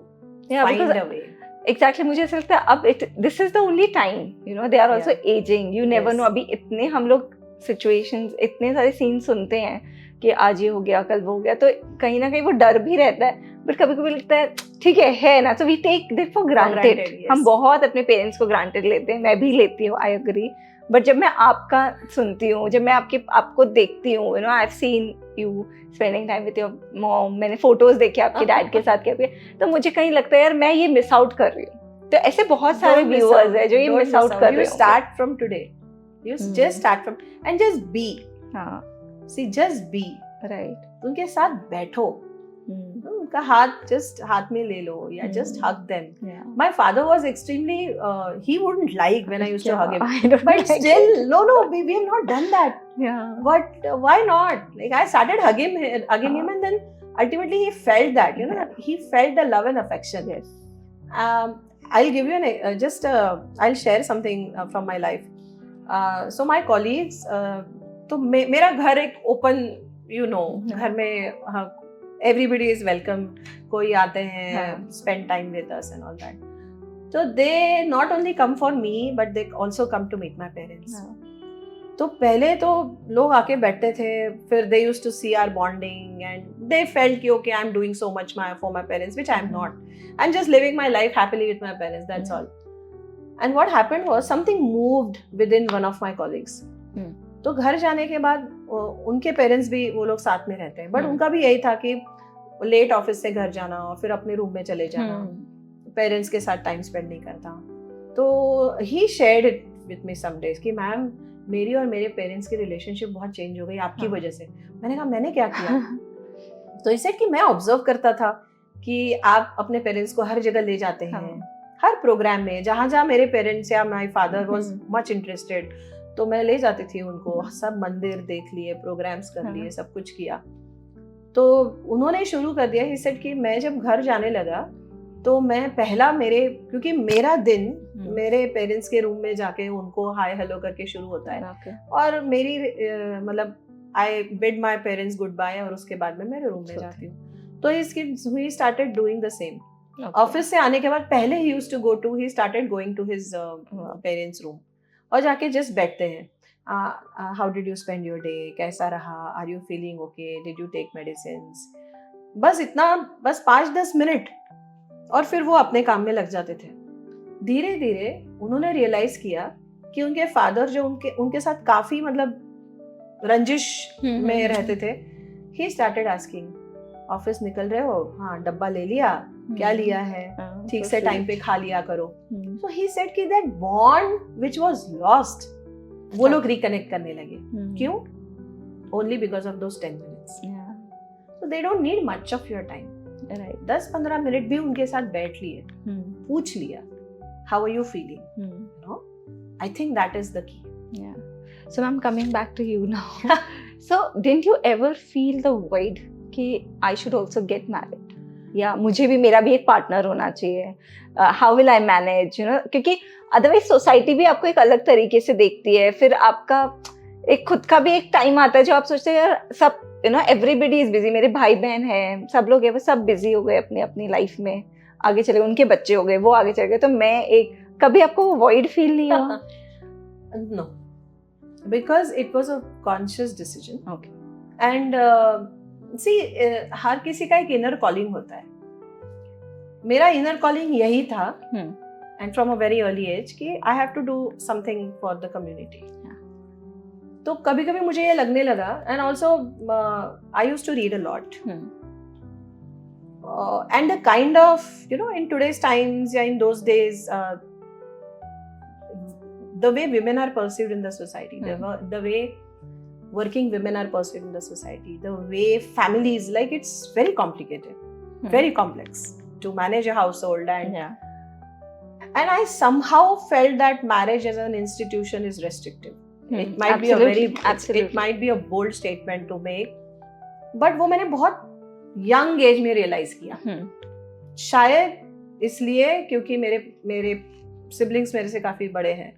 Yeah, find because a way. Exactly मुझे ऐसा लगता है अब this is the only time, you know, they are also ageing, you never know. अभी इतने हम लोग situations, इतने सारे सीन सुनते हैं कि आज ये हो गया, कल वो हो गया, तो कहीं ना कहीं वो डर भी रहता है. बट कभी कभी लगता है ठीक है ना, so we take this for granted. yes. हम बहुत अपने पेरेंट्स को ग्रांटेड लेते हैं, मैं भी लेती हूँ, आई एग्री. बट जब मैं आपका सुनती हूँ, जब मैं आपको देखती हूँ, you know, I have seen you spending time with your mom, मैंने फोटोज देखे आपके डैड के साथ क्या, तो मुझे कहीं लगता है यार मैं ये मिस आउट कर रही हूँ. तो ऐसे बहुत सारे व्यूअर्स हैं जो ये मिस आउट कर रहे हैं. You start from today. You just start from and just be. हाँ, See, just be. right. उनके साथ बैठो, उनका हाथ में ले लो, या just hug them. Yeah. My father was extremely he wouldn't like when I used to hug him. I don't But like still, it. no, we have not done that. Yeah. But why not? Like, I started hugging him, and then ultimately he felt that, you know, he felt the love and affection. Yes. I'll give you I'll share something from my life. So my colleagues, तो मेरा घर एक open, you know, घर में everybody is welcome. कोई आते हैं, spend time with us and all that. So they not only come for me, but they also come to meet my parents. तो पहले तो लोग आके बैठते थे, फिर they used to see our bonding and they felt कि okay, I'm doing so much for my parents, which I'm not. I'm just living my life happily with my parents, that's all. And what happened was something moved within one of my colleagues. तो घर जाने के बाद उनके parents भी, वो लोग साथ में रहते हैं, बट उनका भी यही था कि लेट ऑफिस से घर जाना और फिर अपने रूम में चले जाना, पेरेंट्स के साथ टाइम स्पेंड नहीं करता. तो he shared it with me some days कि मैम, मेरी और मेरे पेरेंट्स की रिलेशनशिप बहुत चेंज हो गई आपकी वजह से. मैंने कहा मैंने क्या किया? तो इसे कि मैं ऑब्जर्व करता था कि आप अपने पेरेंट्स को हर जगह ले जाते हैं, हर प्रोग्राम में, जहाँ जहाँ मेरे पेरेंट्स या my father was much interested, तो मैं ले जाती थी उनको. सब मंदिर देख लिए, प्रोग्राम्स कर लिए, सब कुछ किया. तो उन्होंने शुरू कर दिया, ही सेड कि मैं जब घर जाने लगा तो मैं पहला क्योंकि मेरा दिन मेरे पेरेंट्स के रूम में जाके उनको हाय हेलो करके शुरू होता है, और मेरी मतलब I bid my parents goodbye, और उसके बाद में मेरे रूम में जाती हूँ. तो he started doing the same. Office से आने के बाद पहले he started going to his parents room, और जाके जस्ट बैठते हैं. How did you spend your day, कैसा रहा, are you feeling okay, did you take medicines, बस इतना, बस 5-10 मिनट, और फिर वो अपने काम में लग जाते थे. धीरे धीरे उन्होंने रियलाइज किया कि उनके फादर जो उनके साथ काफी मतलब रंजिश में रहते थे, ही स्टार्टेड आस्किंग, ऑफिस निकल रहे हो, हाँ डब्बा ले लिया, क्या लिया है, ठीक से टाइम पे खा लिया करो. सो ही सेड कि that bond which was lost, वो लोग रिकनेक्ट करने लगे. क्यों? Only because of those 10 minutes. So they don't need much of your time. 10-15 minute भी उनके साथ बैठ लिए, पूछ लिया, how are you feeling, you know. I think that is the key. So I'm coming back to you now. So didn't you ever feel the void कि I should also get married? या मुझे भी, मेरा भी एक partner होना चाहिए, how will I manage, you know, क्योंकि अदरवाइज सोसाइटी भी आपको एक अलग तरीके से देखती है. फिर आपका एक खुद का भी एक टाइम आता है जो आप सोचते हैं यार सब, you know, everybody is busy, मेरे भाई बहन हैं, सब लोग हैं, वो सब बिजी हो गए अपनी अपनी लाइफ में, आगे चले गए, उनके बच्चे हो गए, वो आगे चले गए, तो मैं एक, कभी आपको वो वॉइड फील नहीं हुआ? No, because it was a conscious decision. Okay. And see, हर किसी का एक inner calling होता है. मेरा inner calling यही था, and from a very early age कि I have to do something for the community. तो कभी कभी मुझे ये लगने लगा, and also I used to read a lot. and the kind of, in today's times, yeah, in those days, the way women are perceived in the society, the way working women are perceived in the society, the way families, like, it's very complicated, very complex to manage a household, and I somehow felt that marriage as an institution is restrictive. It might be it might be a bold statement to make, but वो मैंने बहुत young age में realize किया. शायद इसलिए क्योंकि मेरे siblings मेरे से काफी बड़े हैं,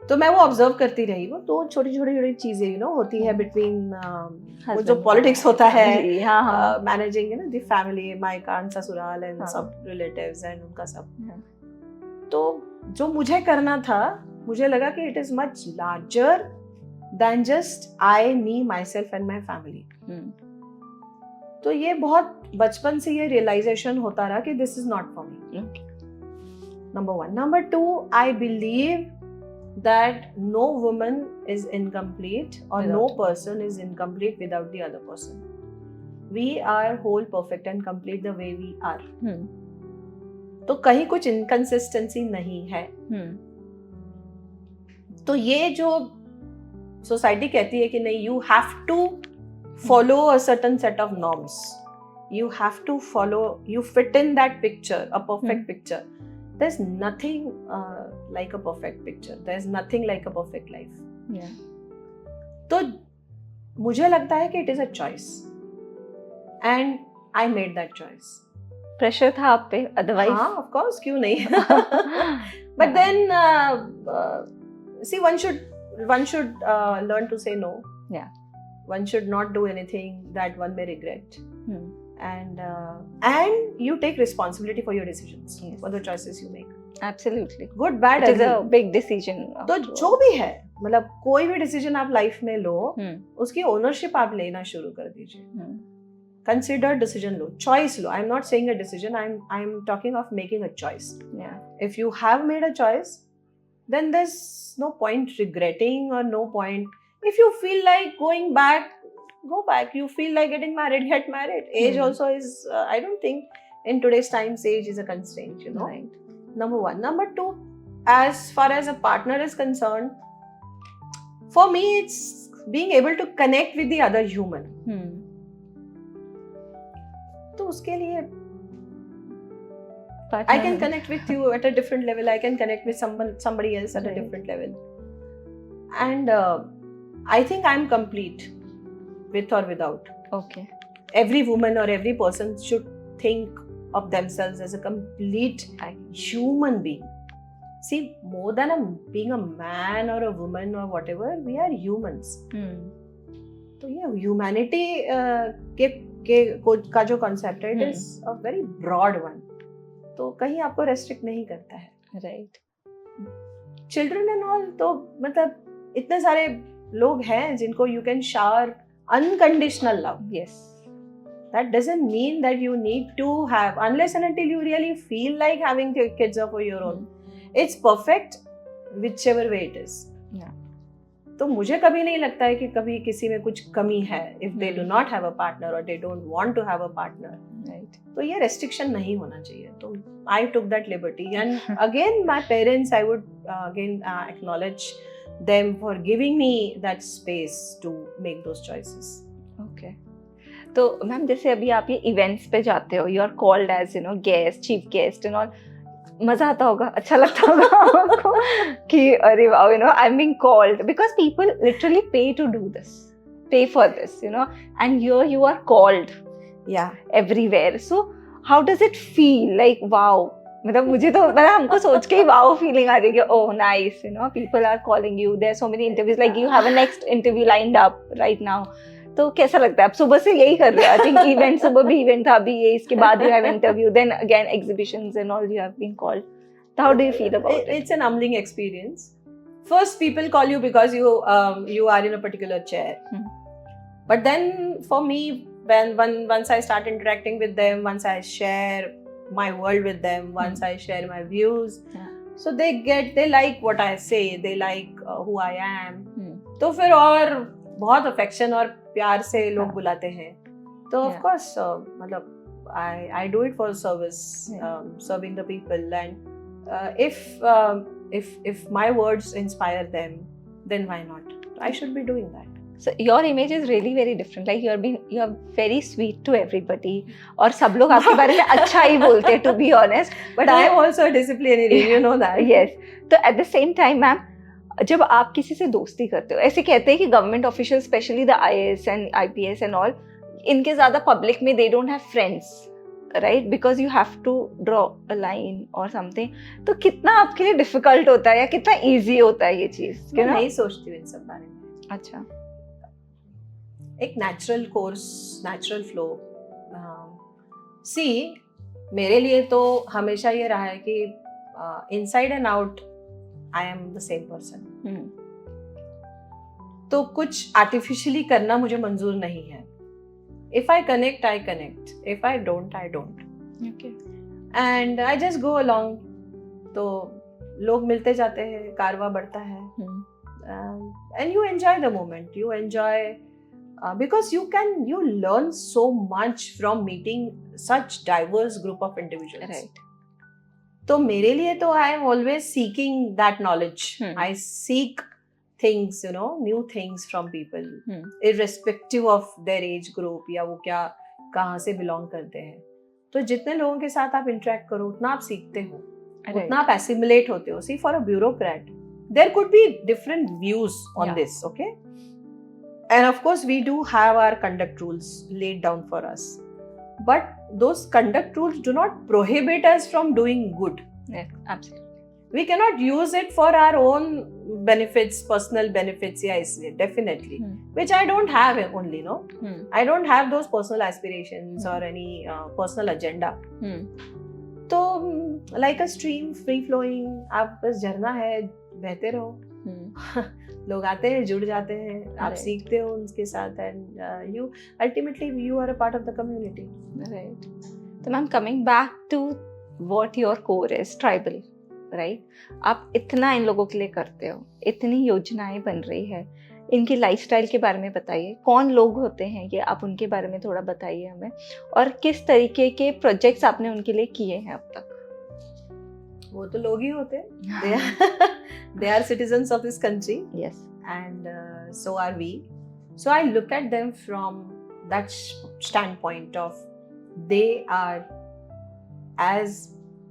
तो मैं वो ऑब्जर्व करती रही. वो तो छोटी छोटी चीजें होती है बिटवीन वो जो पॉलिटिक्स होता है, मैनेजिंग द फैमिली, माय कान ससुराल एंड सब रिलेटिव्स एंड उनका सब. तो जो मुझे करना था, मुझे लगा कि it is much larger than just I, me, my self and my family. तो ये बहुत बचपन से ये रियलाइजेशन होता रहा कि this is not for me. Number 1. Number 2, I believe that no woman is incomplete or no person is incomplete without the other person. We are whole, perfect and complete the way we are. तो कहीं कुछ inconsistency नहीं है. तो ये जो society कहती है कि नहीं, you have to follow a certain set of norms. You have to follow, you fit in that picture, a perfect picture. There's nothing like a perfect picture. There's nothing like a perfect life. Yeah. तो मुझे लगता है कि it is a choice, and I made that choice. Pressure था आप पे, otherwise? हाँ, of course, क्यों नहीं? But then, see, one should learn to say no. Yeah. One should not do anything that one may regret. And you take responsibility for your decisions, for the choices you make. Absolutely. Good, bad, it is a big decision. तो जो भी है, मतलब कोई भी decision आप life में लो, उसकी ओनरशिप आप लेना शुरू कर दीजिए. Consider decision low, choice low. I'm not saying a decision. I'm talking of making a choice. Yeah. If you have made a choice, then there's no point regretting or no point. If you feel like going back, go back. You feel like getting married, get married. Age also is, I don't think in today's times age is a constraint, Right. Number 1. Number 2, as far as a partner is concerned, for me it's being able to connect with the other human. तो उसके लिए I can connect with you at a different level. I can connect with somebody else at a different level. And I think I'm complete, with or without. Okay. Every woman or every person should think of themselves as a complete human being. See, more than being a man or a woman or whatever, we are humans. तो ये humanity का जो concept है, it is a very broad one. तो कहीं आपको restrict नहीं करता है. Right. Children and all, तो मतलब इतने सारे लोग हैं जिनको you can shower unconditional love. Yes. That doesn't mean that you need to have, unless and until you really feel like having kids of your own. It's perfect whichever way it is. Yeah. तो मुझे कभी नहीं लगता है कि कभी किसी में कुछ कमी है if they do not have a partner or they don't want to have a partner. Right. तो ये restriction नहीं होना चाहिए. तो I took that liberty, and again my parents, I would again acknowledge them for giving me that space to make those choices. Okay. तो मैम जैसे अभी आप ये इवेंट्स पे जाते हो, you are called as guest, chief guest and all, मजा आता होगा, अच्छा लगता होगा आपको कि अरे wow, I am being called, because people literally pay to do this, pay for this, and you are called everywhere. So how does it feel like? Wow, मतलब मुझे तो मतलब हमको सोच के ही वाओ फीलिंग आ रही है. Oh nice, people are calling you, there are so many interviews, like you have a next interview lined up right now. तो कैसा लगता है? आप सुबह से यही कर रहे हो? आई थिंक इवेंट, सुबह भी इवेंट था, अभी ये, इसके बाद you have interview, then again exhibitions and all, you have been called. How do you feel about it? It's an humbling experience. First, people call you because you are in a particular chair. But then for me, once I start interacting with them, once I share my world with them, once I share my views, so they like what I say, they like who I am. तो फिर और बहुत affection और प्यार से लोग बुलाते हैं. तो ऑफ कोर्स मतलब I do it for service, serving the people, and if my words inspire them, then why not? I should be doing that. So your image is really very different. Like you are very sweet to everybody. और सब लोग आपके बारे में अच्छा ही बोलते हैं, to be honest. But I am also a disciplinarian, you know that. Yes. तो at the same time, ma'am, जब आप किसी से दोस्ती करते हो, ऐसे कहते हैं कि government official, specially the IAS and IPS and all, इनके ज्यादा पब्लिक में they don't have friends, right? Because you have to draw a line और समथिंग. तो कितना आपके लिए डिफिकल्ट होता है या कितना इजी होता है ये चीज? मैं नहीं सोचती हूँ इन सब बारे में. अच्छा. एक नेचुरल कोर्स, नेचुरल फ्लो. सी, मेरे लिए तो हमेशा ये रहा है कि inside and out I am the same person. तो कुछ आर्टिफिशियली करना मुझे मंजूर नहीं है. If I connect, I connect. If I don't, I don't. Okay. And I just go along. तो लोग मिलते जाते हैं, कारवा बढ़ता है. And you enjoy the moment. You enjoy because you learn so much from meeting such diverse group of individuals. Right. तो मेरे लिए तो I am always seeking that knowledge. I seek things, you know, new things from people, irrespective of their age group या वो क्या कहाँ से belong करते हैं. तो जितने लोगों के साथ आप interact करो, उतना आप सीखते हो, उतना आप assimilate होते हो. See, for a bureaucrat, there could be different views on this, okay? And of course, we do have our conduct rules laid down for us. But those conduct rules do not prohibit us from doing good. Yeah, absolutely. We cannot use it for our own benefits, personal benefits, yes, definitely. Which I don't have only, no? I don't have those personal aspirations or any personal agenda. तो like a stream, free flowing, आप बस झरना है, बहते रहो. लोग आते हैं, जुड़ जाते हैं, आप सीखते हो उनके साथ, and you ultimately you are a part of the community. Right. तो ma'am, coming back to what your core is, tribal, right? आप इतना इन लोगों के लिए करते हो, इतनी योजनाएं बन रही है, इनकी लाइफस्टाइल के बारे में बताइए. कौन लोग होते हैं ये, आप उनके बारे में थोड़ा बताइए हमें, और किस तरीके के प्रोजेक्ट्स आपने उनके लिए किए हैं अब तक? वो तो लोग ही होते हैं. They are citizens of this country. Yes. And so are we. So I look at them from that standpoint of they are as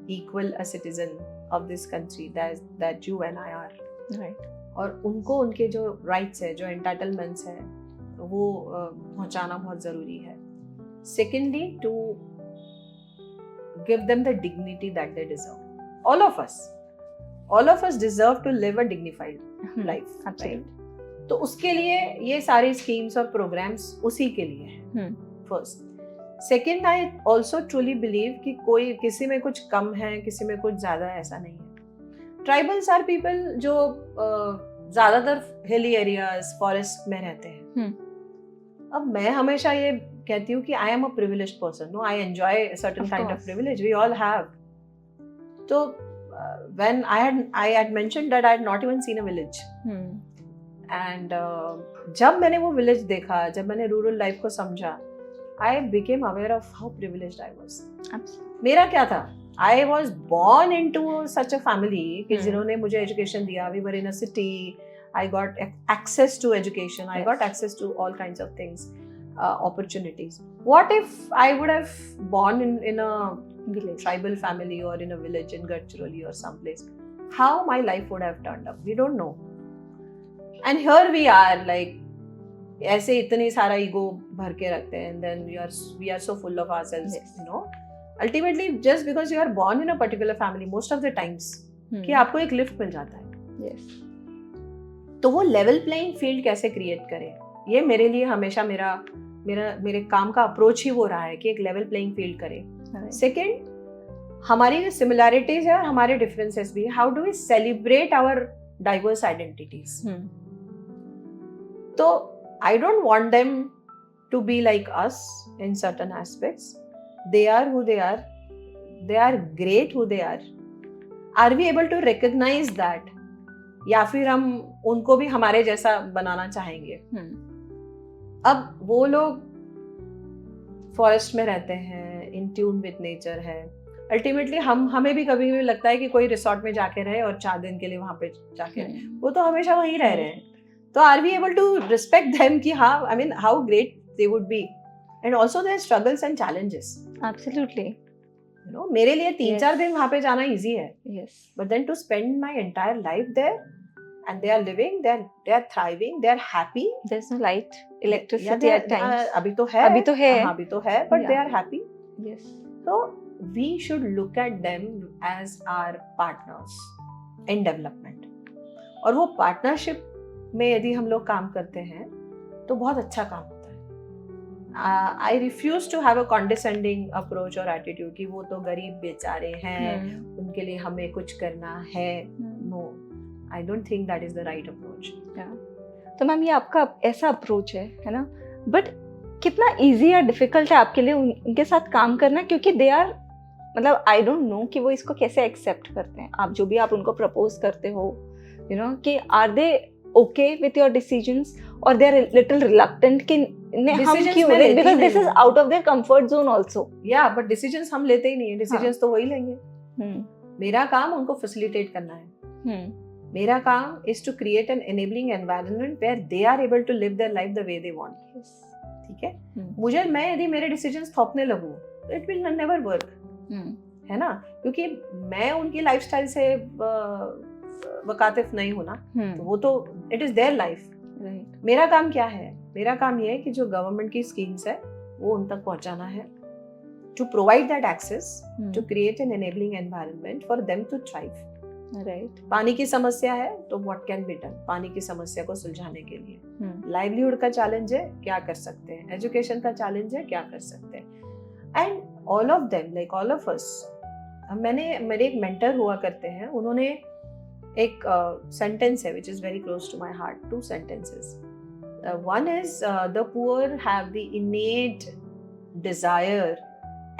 equal a citizen of this country that you and I are. Right. और उनको उनके जो rights है, जो entitlements है, वो पहुंचाना बहुत जरूरी है. Secondly, to give them the dignity that they deserve. All of us deserve to live a dignified life. Absolutely. Right? तो उसके लिए ये सारे schemes और programs उसी के लिए हैं. First. Second, I also truly believe कि कोई किसी में कुछ कम है, किसी में कुछ ज्यादा, ऐसा नहीं है. Tribals are people जो ज्यादातर hilly areas, forest में रहते हैं. अब मैं हमेशा ये कहती हूँ कि I am a privileged person. No, I enjoy a certain kind of privilege. We all have. So when I had mentioned that I had not even seen a village. And जब मैंने वो village देखा, जब मैंने rural life को समझा, I became aware of how privileged I was. मेरा क्या था? I was born into such a family कि जिन्होंने मुझे education दिया. We were in a city. I got access to education. I got access to all kinds of things, opportunities. What if I would have born in a tribal family or in a village in Gadchiroli or someplace? How my life would have turned up? We don't know. And here we are, like, ऐसे इतनी सारा ego भर के रखते हैं, and then we are so full of ourselves, you know. Ultimately, just because you are born in a particular family, most of the times, कि आपको एक lift मिल जाता है. Yes. तो वो level playing field कैसे create करें? ये मेरे लिए हमेशा मेरे काम का अप्रोच ही वो रहा है कि एक लेवल प्लेइंग फील्ड करें. सेकेंड, हमारी जो सिमिलैरिटीज है और हमारे डिफरेंसेस भी, how do we celebrate our diverse identities. तो I don't want them to be like us in certain aspects. They are who they are, they are great who they are. Are we able to recognise that, या फिर हम उनको भी हमारे जैसा बनाना चाहेंगे? अब वो लोग फॉरेस्ट में रहते हैं, इन ट्यून विद नेचर है. अल्टीमेटली हमें भी कभी भी लगता है कि कोई रिसोर्ट में जाके रहे और 4 दिन के लिए वहां पे जाके रहे, वो तो हमेशा वहीं रह रहे हैं. तो are we able to respect them कि हाँ, I mean how great they would be, and also their struggles and challenges. Absolutely. You know, मेरे लिए 3-4 Yes. दिन वहां पे जाना इजी है, yes. but then to spend my entire life there, and they are living, they are thriving, they are happy. There is no light, electricity Yeah, at times. अभी तो है, अभी तो है. हाँ, अभी तो है, but they Yeah. are happy. Yes. So we should look at them as our partners in development. और वो पार्टनरशिप में यदि हम लोग काम करते हैं तो बहुत अच्छा काम होता है. I refuse to have a condescending approach or attitude कि वो तो गरीब बेचारे हैं, उनके लिए हमें कुछ करना है. No, I don't think that is the right approach. तो मैम ये आपका ऐसा अप्रोच है ना, बट कितना इजी या डिफिकल्ट है आपके लिए उनके साथ काम करना, क्योंकि दे आर, मतलब आई डोंट नो कि वो इसको कैसे एक्सेप्ट करते हैं. आप जो भी आप उनको प्रपोज करते हो, यू नो, कि are they okay with your decisions और दे आर लिटिल रिलक्टेंट कि हम क्यों, because this is out of their comfort zone also. या बट डिसीजंस हम लेते ही नहीं है, डिसीजंस तो वही लेंगे. मेरा काम उनको फैसिलिटेट करना है. मेरा काम is to create an enabling environment where they are able to live their life the way they want. ठीक है. मैं यदि मेरे डिसीजंस थोपने लगूं, it will never work. है ना, क्योंकि मैं उनकी लाइफस्टाइल से वाकिफ नहीं हूं ना, तो वो तो इट इज देयर लाइफ. मेरा काम क्या है? मेरा काम ये है कि जो गवर्नमेंट की स्कीम्स है वो उन तक पहुंचाना है, to provide that access, to create an enabling environment for them to thrive. Right. पानी की समस्या है तो व्हाट कैन बी डन पानी की समस्या को सुलझाने के लिए. लाइवलीहुड का चैलेंज है, क्या कर सकते हैं. एजुकेशन का चैलेंज है, क्या कर सकते हैं. And all of them, like all of us, मेरे एक मेंटर हुआ करते हैं, उन्होंने एक सेंटेंस है which is very close to my heart, 2 sentences. One is the poor have the innate desire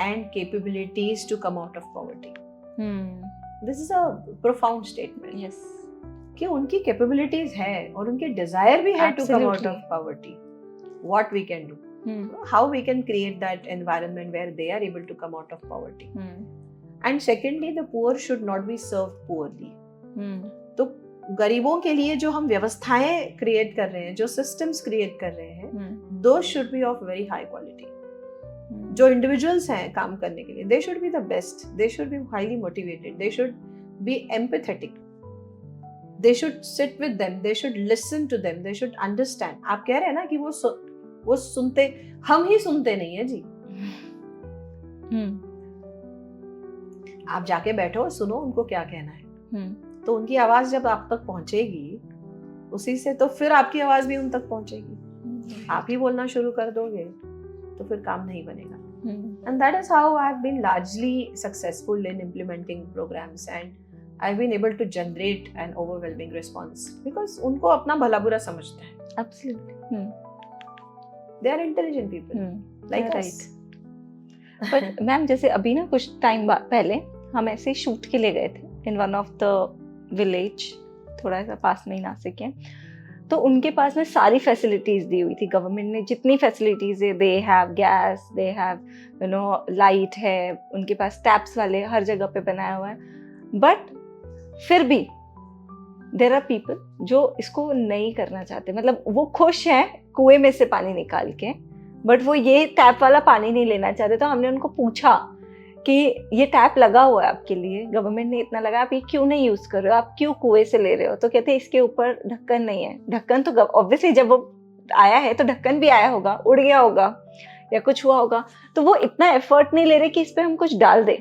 and capabilities to come out of poverty. This is a profound statement. Yes. कि उनकी capabilities है और उनके desire भी है to come out Absolutely. of poverty. What we can do? How we can create that environment where they are able to come out of poverty. And secondly, the poor should not be served poorly. तो गरीबों के लिए जो हम व्यवस्थाएं create कर रहे हैं, जो सिस्टम्स क्रिएट कर रहे हैं, those should be of very high quality. जो इंडिविजुअल्स हैं काम करने के लिए, they should be the best, they should be highly motivated, they should be empathetic, they should sit with them, they should listen to them, they should understand. आप कह रहे हैं ना कि वो सुनते, हम ही सुनते नहीं है जी. आप जाके बैठो, सुनो उनको क्या कहना है. तो उनकी आवाज जब आप तक पहुंचेगी, उसी से तो फिर आपकी आवाज भी उन तक पहुंचेगी. आप ही बोलना शुरू कर दोगे तो फिर काम नहीं बनेगा. And that is how I've been largely successful in implementing programs, and I've been able to generate an overwhelming response because उनको अपना भला बुरा समझते हैं. Absolutely. They are intelligent people like us. But ma'am, जैसे अभी ना कुछ टाइम पहले हम ऐसे शूट के लिए गए थे in one of the village, थोड़ा सा पास में ही नासिक है, तो उनके पास में सारी फैसिलिटीज दी हुई थी गवर्नमेंट ने, जितनी फैसिलिटीज है, they have gas, they have you know light है, उनके पास टैप्स वाले हर जगह पे बनाया हुआ है. बट फिर भी देयर आर पीपल जो इसको नहीं करना चाहते. मतलब वो खुश हैं कुएं में से पानी निकाल के, बट वो ये टैप वाला पानी नहीं लेना चाहते. तो हमने उनको पूछा कि ये टैप लगा हुआ है आपके लिए, गवर्नमेंट ने इतना लगा, आप ये क्यों नहीं यूज कर रहे हो, आप क्यों कुएं से ले रहे हो. तो कहते हैं इसके ऊपर ढक्कन नहीं है. ढक्कन तो ऑब्वियसली जब वो आया है तो ढक्कन भी आया होगा, उड़ गया होगा या कुछ हुआ होगा, तो वो इतना एफर्ट नहीं ले रहे कि इस पे हम कुछ डाल दें.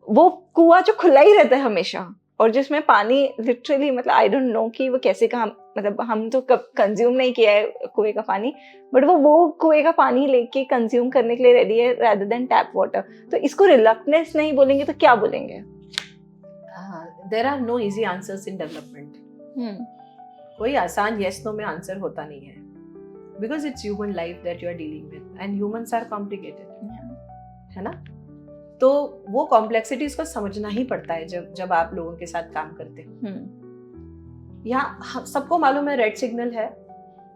वो कुआं जो खुला ही रहता है हमेशा, और जिसमें पानी लिटरली, मतलब आई डोंट नो कि वो कैसे का, मतलब हम तो कब कंज्यूम नहीं किया है कुएं का पानी, बट वो कुएं का पानी लेके कंज्यूम करने के लिए रेडी है रादर देन टैप वाटर. तो इसको रिलक्टेंस नहीं बोलेंगे तो क्या बोलेंगे? There are no easy answers in development. कोई आसान yes no में आंसर होता नहीं है, because it's human life that you are dealing with and humans are complicated. है ना? तो वो कॉम्प्लेक्सिटीज को समझना ही पड़ता है जब आप लोगों के साथ काम करते हो. यहाँ सबको मालूम है रेड सिग्नल है,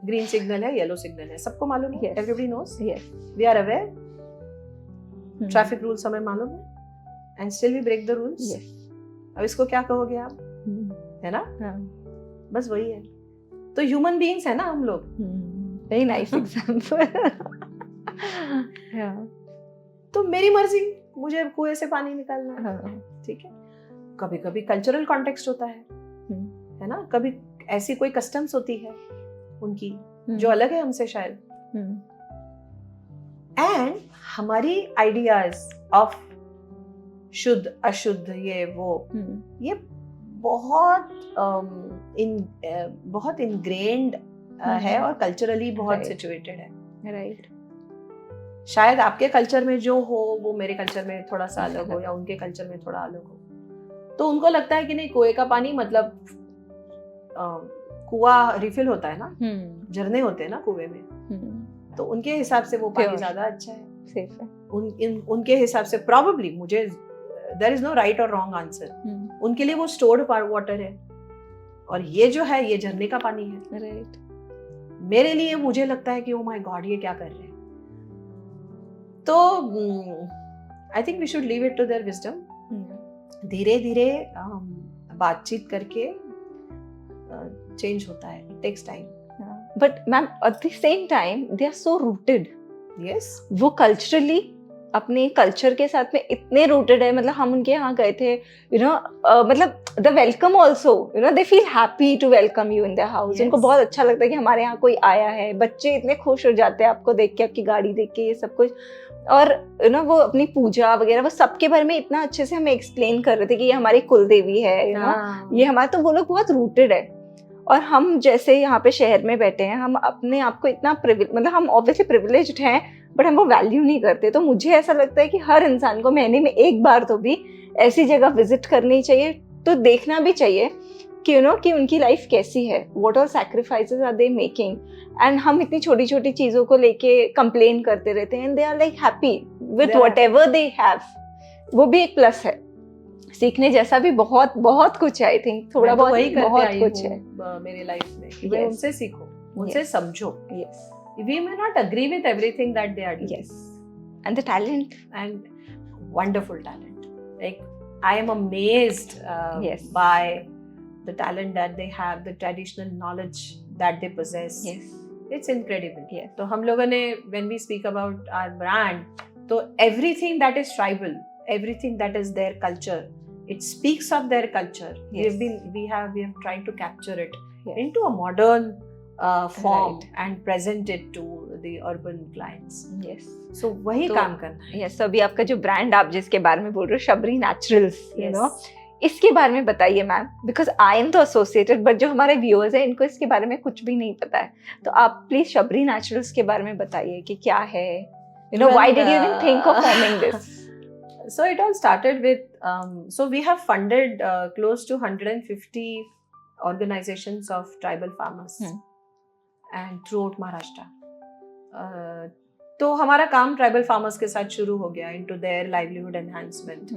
ग्रीन सिग्नल है, येलो सिग्नल है, सबको मालूम है. Everybody knows, we are aware. Traffic rules हमें मालूम है, and still we break the rules. Yes. अब इसको क्या कहोगे आप, है ना? बस वही है. तो ह्यूमन बीइंग्स है ना हम लोग. Very nice example. Yeah. तो मेरी मर्जी, मुझे कुएं से पानी निकालना है, ठीक है. कभी कभी कल्चरल कॉन्टेक्स्ट होता है ना, कभी ऐसी कोई कस्टम्स होती है उनकी जो अलग है हमसे शायद, एंड हमारी आइडियाज ऑफ शुद्ध अशुद्ध ये वो ये बहुत इनग्रेन्ड है और कल्चरली बहुत Right. सिचुएटेड है. Right. शायद आपके कल्चर में जो हो वो मेरे कल्चर में थोड़ा सा अलग हो, या उनके कल्चर में थोड़ा अलग हो. तो उनको लगता है कि नहीं, कुएं का पानी मतलब कुआं रिफिल होता है ना, झरने होते हैं ना कुएं में, तो उनके हिसाब से वो पानी Pure. ज्यादा अच्छा है. Safe है. उनके हिसाब से प्रॉब्ली, मुझे देयर इज नो राइट और रॉन्ग आंसर, उनके लिए वो स्टोर्ड वाटर है और ये जो है ये झरने का पानी है. Right. मेरे लिए मुझे लगता है कि ओ माय गॉड ये क्या कर रहे हैं. तो I think we should leave it to their wisdom. धीरे धीरे बातचीत करके चेंज होता है. It takes time. But ma'am, at the same time, they are so rooted. Yes. वो कल्चरली अपने कल्चर के साथ में इतने रूटेड है. मतलब हम उनके यहाँ गए थे, यू नो, मतलब the welcome also, you know, they feel happy to welcome you in their house. उनको बहुत अच्छा लगता है कि हमारे यहाँ कोई आया है. बच्चे इतने खुश हो जाते हैं आपको देख के, आपकी गाड़ी देख के, ये सब कुछ. और यू नो वो अपनी पूजा वगैरह वो सबके बारे में इतना अच्छे से हमें एक्सप्लेन कर रहे थे कि ये हमारी कुल देवी है, यू नो, ये हमारा. तो वो लोग बहुत रूटेड है. और हम जैसे यहाँ पे शहर में बैठे हैं, हम अपने आप को इतना मतलब हम ऑब्वियसली प्रिविलेज्ड हैं, बट हम वो वैल्यू नहीं करते. तो मुझे ऐसा लगता है कि हर इंसान को महीने में एक बार तो भी ऐसी जगह विजिट करनी चाहिए, तो देखना भी चाहिए कि यू नो कि उनकी लाइफ कैसी है, what all sacrifices are they making. And हम इतनी छोटी छोटी चीजों को लेके कंप्लेन करते रहते हैं, and they are like happy with whatever they have. वो भी एक प्लस है. सीखने जैसा भी बहुत बहुत कुछ है. आई थिंक थोड़ा बहुत बहुत कुछ है मेरी लाइफ में. yes. उनसे सीखो, उनसे समझो. Yes. We may not agree with everything that they are doing. Yes. And the talent. And wonderful talent. Like I am amazed Yes. by the talent that they have, the traditional knowledge that they possess. Yes. It's incredible. Yes. तो हम लोगों ने, when we speak about our brand, तो everything that is tribal, everything that is their culture, it speaks of their culture. Yes. We have tried to capture it Yes. into a modern form Right. and present it to the urban clients. Yes. So वही तो- काम करना है. Yes. So अभी आपका जो brand आप जिसके बारे में बोल रहे हो, Shabari Naturals, you Yes. Know, इसके बारे में बताइए मैम. बिकॉज आई एम तो एसोसिएटेड, बट जो हमारे व्यूअर्स हैं इनको इसके बारे में कुछ भी नहीं पता है. तो आप प्लीज शबरी नेचुरल्स के बारे में बताइए कि क्या है, you know, why did you even think of forming this? So it all started with, so we have funded close to 150 organizations of tribal farmers and throughout Maharashtra. तो हमारा काम ट्राइबल फार्मर्स के साथ शुरू हो गया इनटू देयर लाइवलीहुड एनहांसमेंट,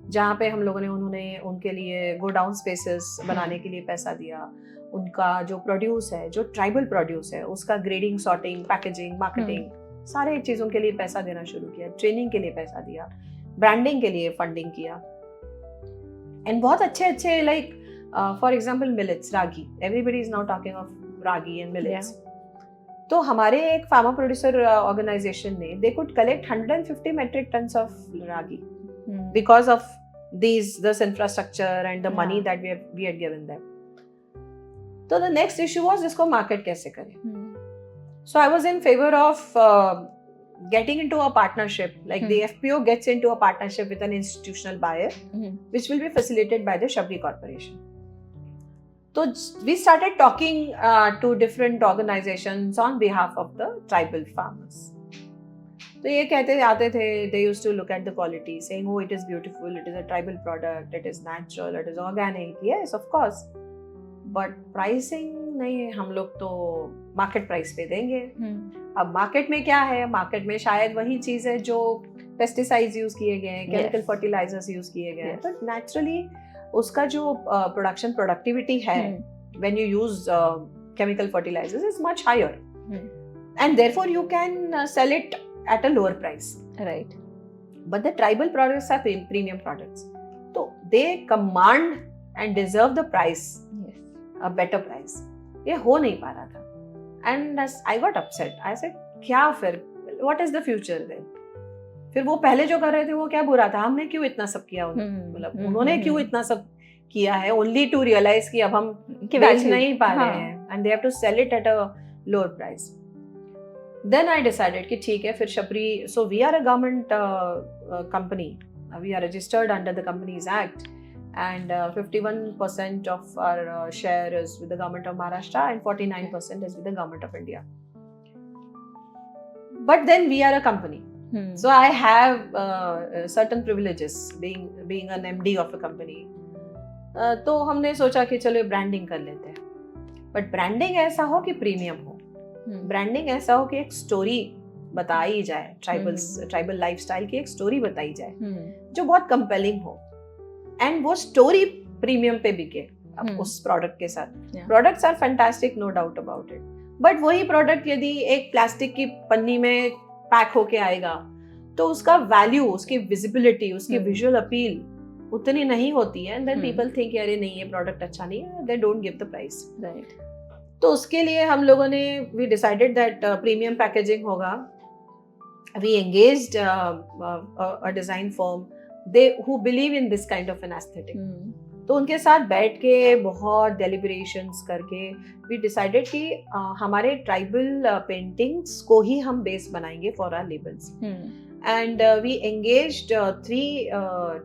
जहाँ पे हम लोगों ने उन्होंने उनके लिए गोडाउन स्पेसेस बनाने के लिए पैसा दिया. उनका जो प्रोड्यूस है, जो ट्राइबल प्रोड्यूस है, उसका ग्रेडिंग, सॉर्टिंग, पैकेजिंग, मार्केटिंग, सारे चीज़ों के लिए पैसा देना शुरू किया. ट्रेनिंग के लिए पैसा दिया, ब्रांडिंग के लिए फंडिंग किया. एंड बहुत अच्छे अच्छे, like for example millets, ragi. Everybody is now talking of ragi and millets. तो हमारे एक फार्मर प्रोड्यूसर ऑर्गेनाइजेशन ने, they could collect 150 metric tons of ragi because of this infrastructure and the money that we had given them. So the next issue was इसको market कैसे करें. So I was in favor of getting into a partnership, like the FPO gets into a partnership with an institutional buyer, which will be facilitated by the Shabri Corporation. So we started talking to different organizations on behalf of the tribal farmers. तो ये कहते आते थे, they used to look at the quality, saying, oh, it is beautiful, it is a tribal product, it is natural, it is organic. Yes, of course. But pricing नहीं, हम लोग तो market price पे देंगे. अब मार्केट में क्या है, मार्केट में शायद वही चीज है जो पेस्टिसाइड्स यूज किए गए हैं, केमिकल फर्टिलाइजर्स यूज किए गए हैं. तो नेचुरली उसका जो प्रोडक्शन प्रोडक्टिविटी है when you use chemical fertilizers is much higher, and therefore you can sell it at a lower price. Right. but the tribal products are premium products. So they command and deserve the price, Yes. a better price. ये हो नहीं पा रहा था. And as I got upset, I said, क्या फिर? What is the future then? फिर वो पहले जो कर रहे थे वो क्या बुरा था? हमने क्यों इतना सब किया? मतलब उन्होंने क्यों इतना सब किया है? Only to realize कि अब हम कि बेच value- नहीं पा रहे हाँ. हैं, and they have to sell it at a lower price. Then I decided कि ठीक है, फिर Shabari, so we are a government company. We are registered under the Companies Act, and 51% of our share is with the government of Maharashtra and 49% is with the government of India. But then we are a company. So I have certain privileges being an MD of a company. तो हमने सोचा कि चलो branding कर लेते हैं. But branding ऐसा हो कि प्रीमियम हो. ब्रांडिंग ऐसा हो कि एक स्टोरी बताई जाए, ट्राइबल लाइफस्टाइल की एक स्टोरी बताई जाए जो बहुत कंपेलिंग हो, एंड वो स्टोरी प्रीमियम पे बिके उस प्रोडक्ट के साथ. Products are fantastic, no doubt about it, but वही प्रोडक्ट यदि एक प्लास्टिक की पन्नी में पैक होके आएगा तो उसका वैल्यू, उसकी विजिबिलिटी, उसकी विजुअल अपील उतनी नहीं होती है, एंड देन पीपल थिंक अरे नहीं ये प्रोडक्ट अच्छा नहीं है, they don't give the price. Right. तो उसके लिए हम लोगों ने we decided that premium packaging होगा. We engaged a design firm they who believe in this kind of an aesthetic. तो उनके साथ बैठ के बहुत डेलिब्रेशंस करके वी डिसाइडेड कि हमारे ट्राइबल पेंटिंग्स को ही हम बेस बनाएंगे for our labels. And we engaged 3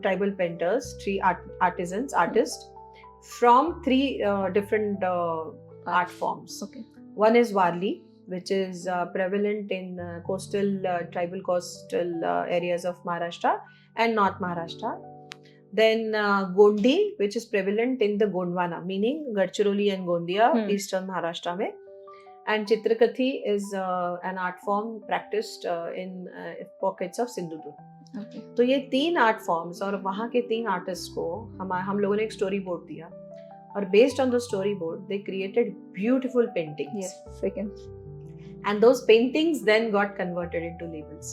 tribal painters, 3 artists from 3 different art forms. Okay. One is Warli, which is prevalent in tribal coastal areas of Maharashtra and North Maharashtra. Then Gondi, which is prevalent in the Gondwana, meaning Gadchiroli and Gondia, eastern Maharashtra में. And Chitrakathi is an art form practiced in pockets of Sindhudurg. Okay. तो ये 3 art forms और वहाँ के 3 artist को हम लोगों ने एक स्टोरी बोर्ड दिया, और based on the story board they created beautiful paintings. Yes. Second. And those paintings then got converted into labels.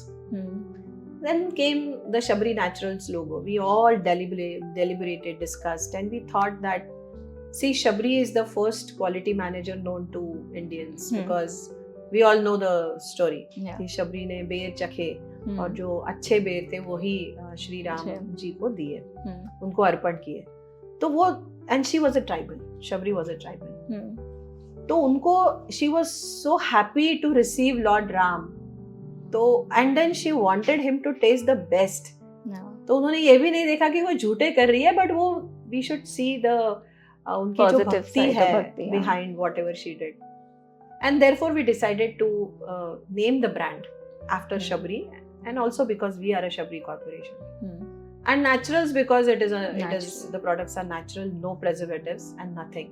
Then came the Shabri Naturals logo. We all deliberated, discussed, and we thought that, see, Shabri is the first quality manager known to Indians because we all know the story. Yeah. कि शबरी ने बेर चखे और जो अच्छे बेर थे वही श्री राम जी को दिए, उनको अर्पण किए. तो वो, and she was a tribal. Shabri was a tribal. तो उनको, she was so happy to receive Lord Ram. तो and then she wanted him to taste the best. तो उन्होंने ये भी नहीं देखा कि वो झूठे कर रही है, but वो we should see the उनकी जो भक्ति है behind whatever she did. And therefore we decided to name the brand after Shabri, and also because we are a Shabri corporation. And naturals because it is the products are natural, no preservatives and nothing.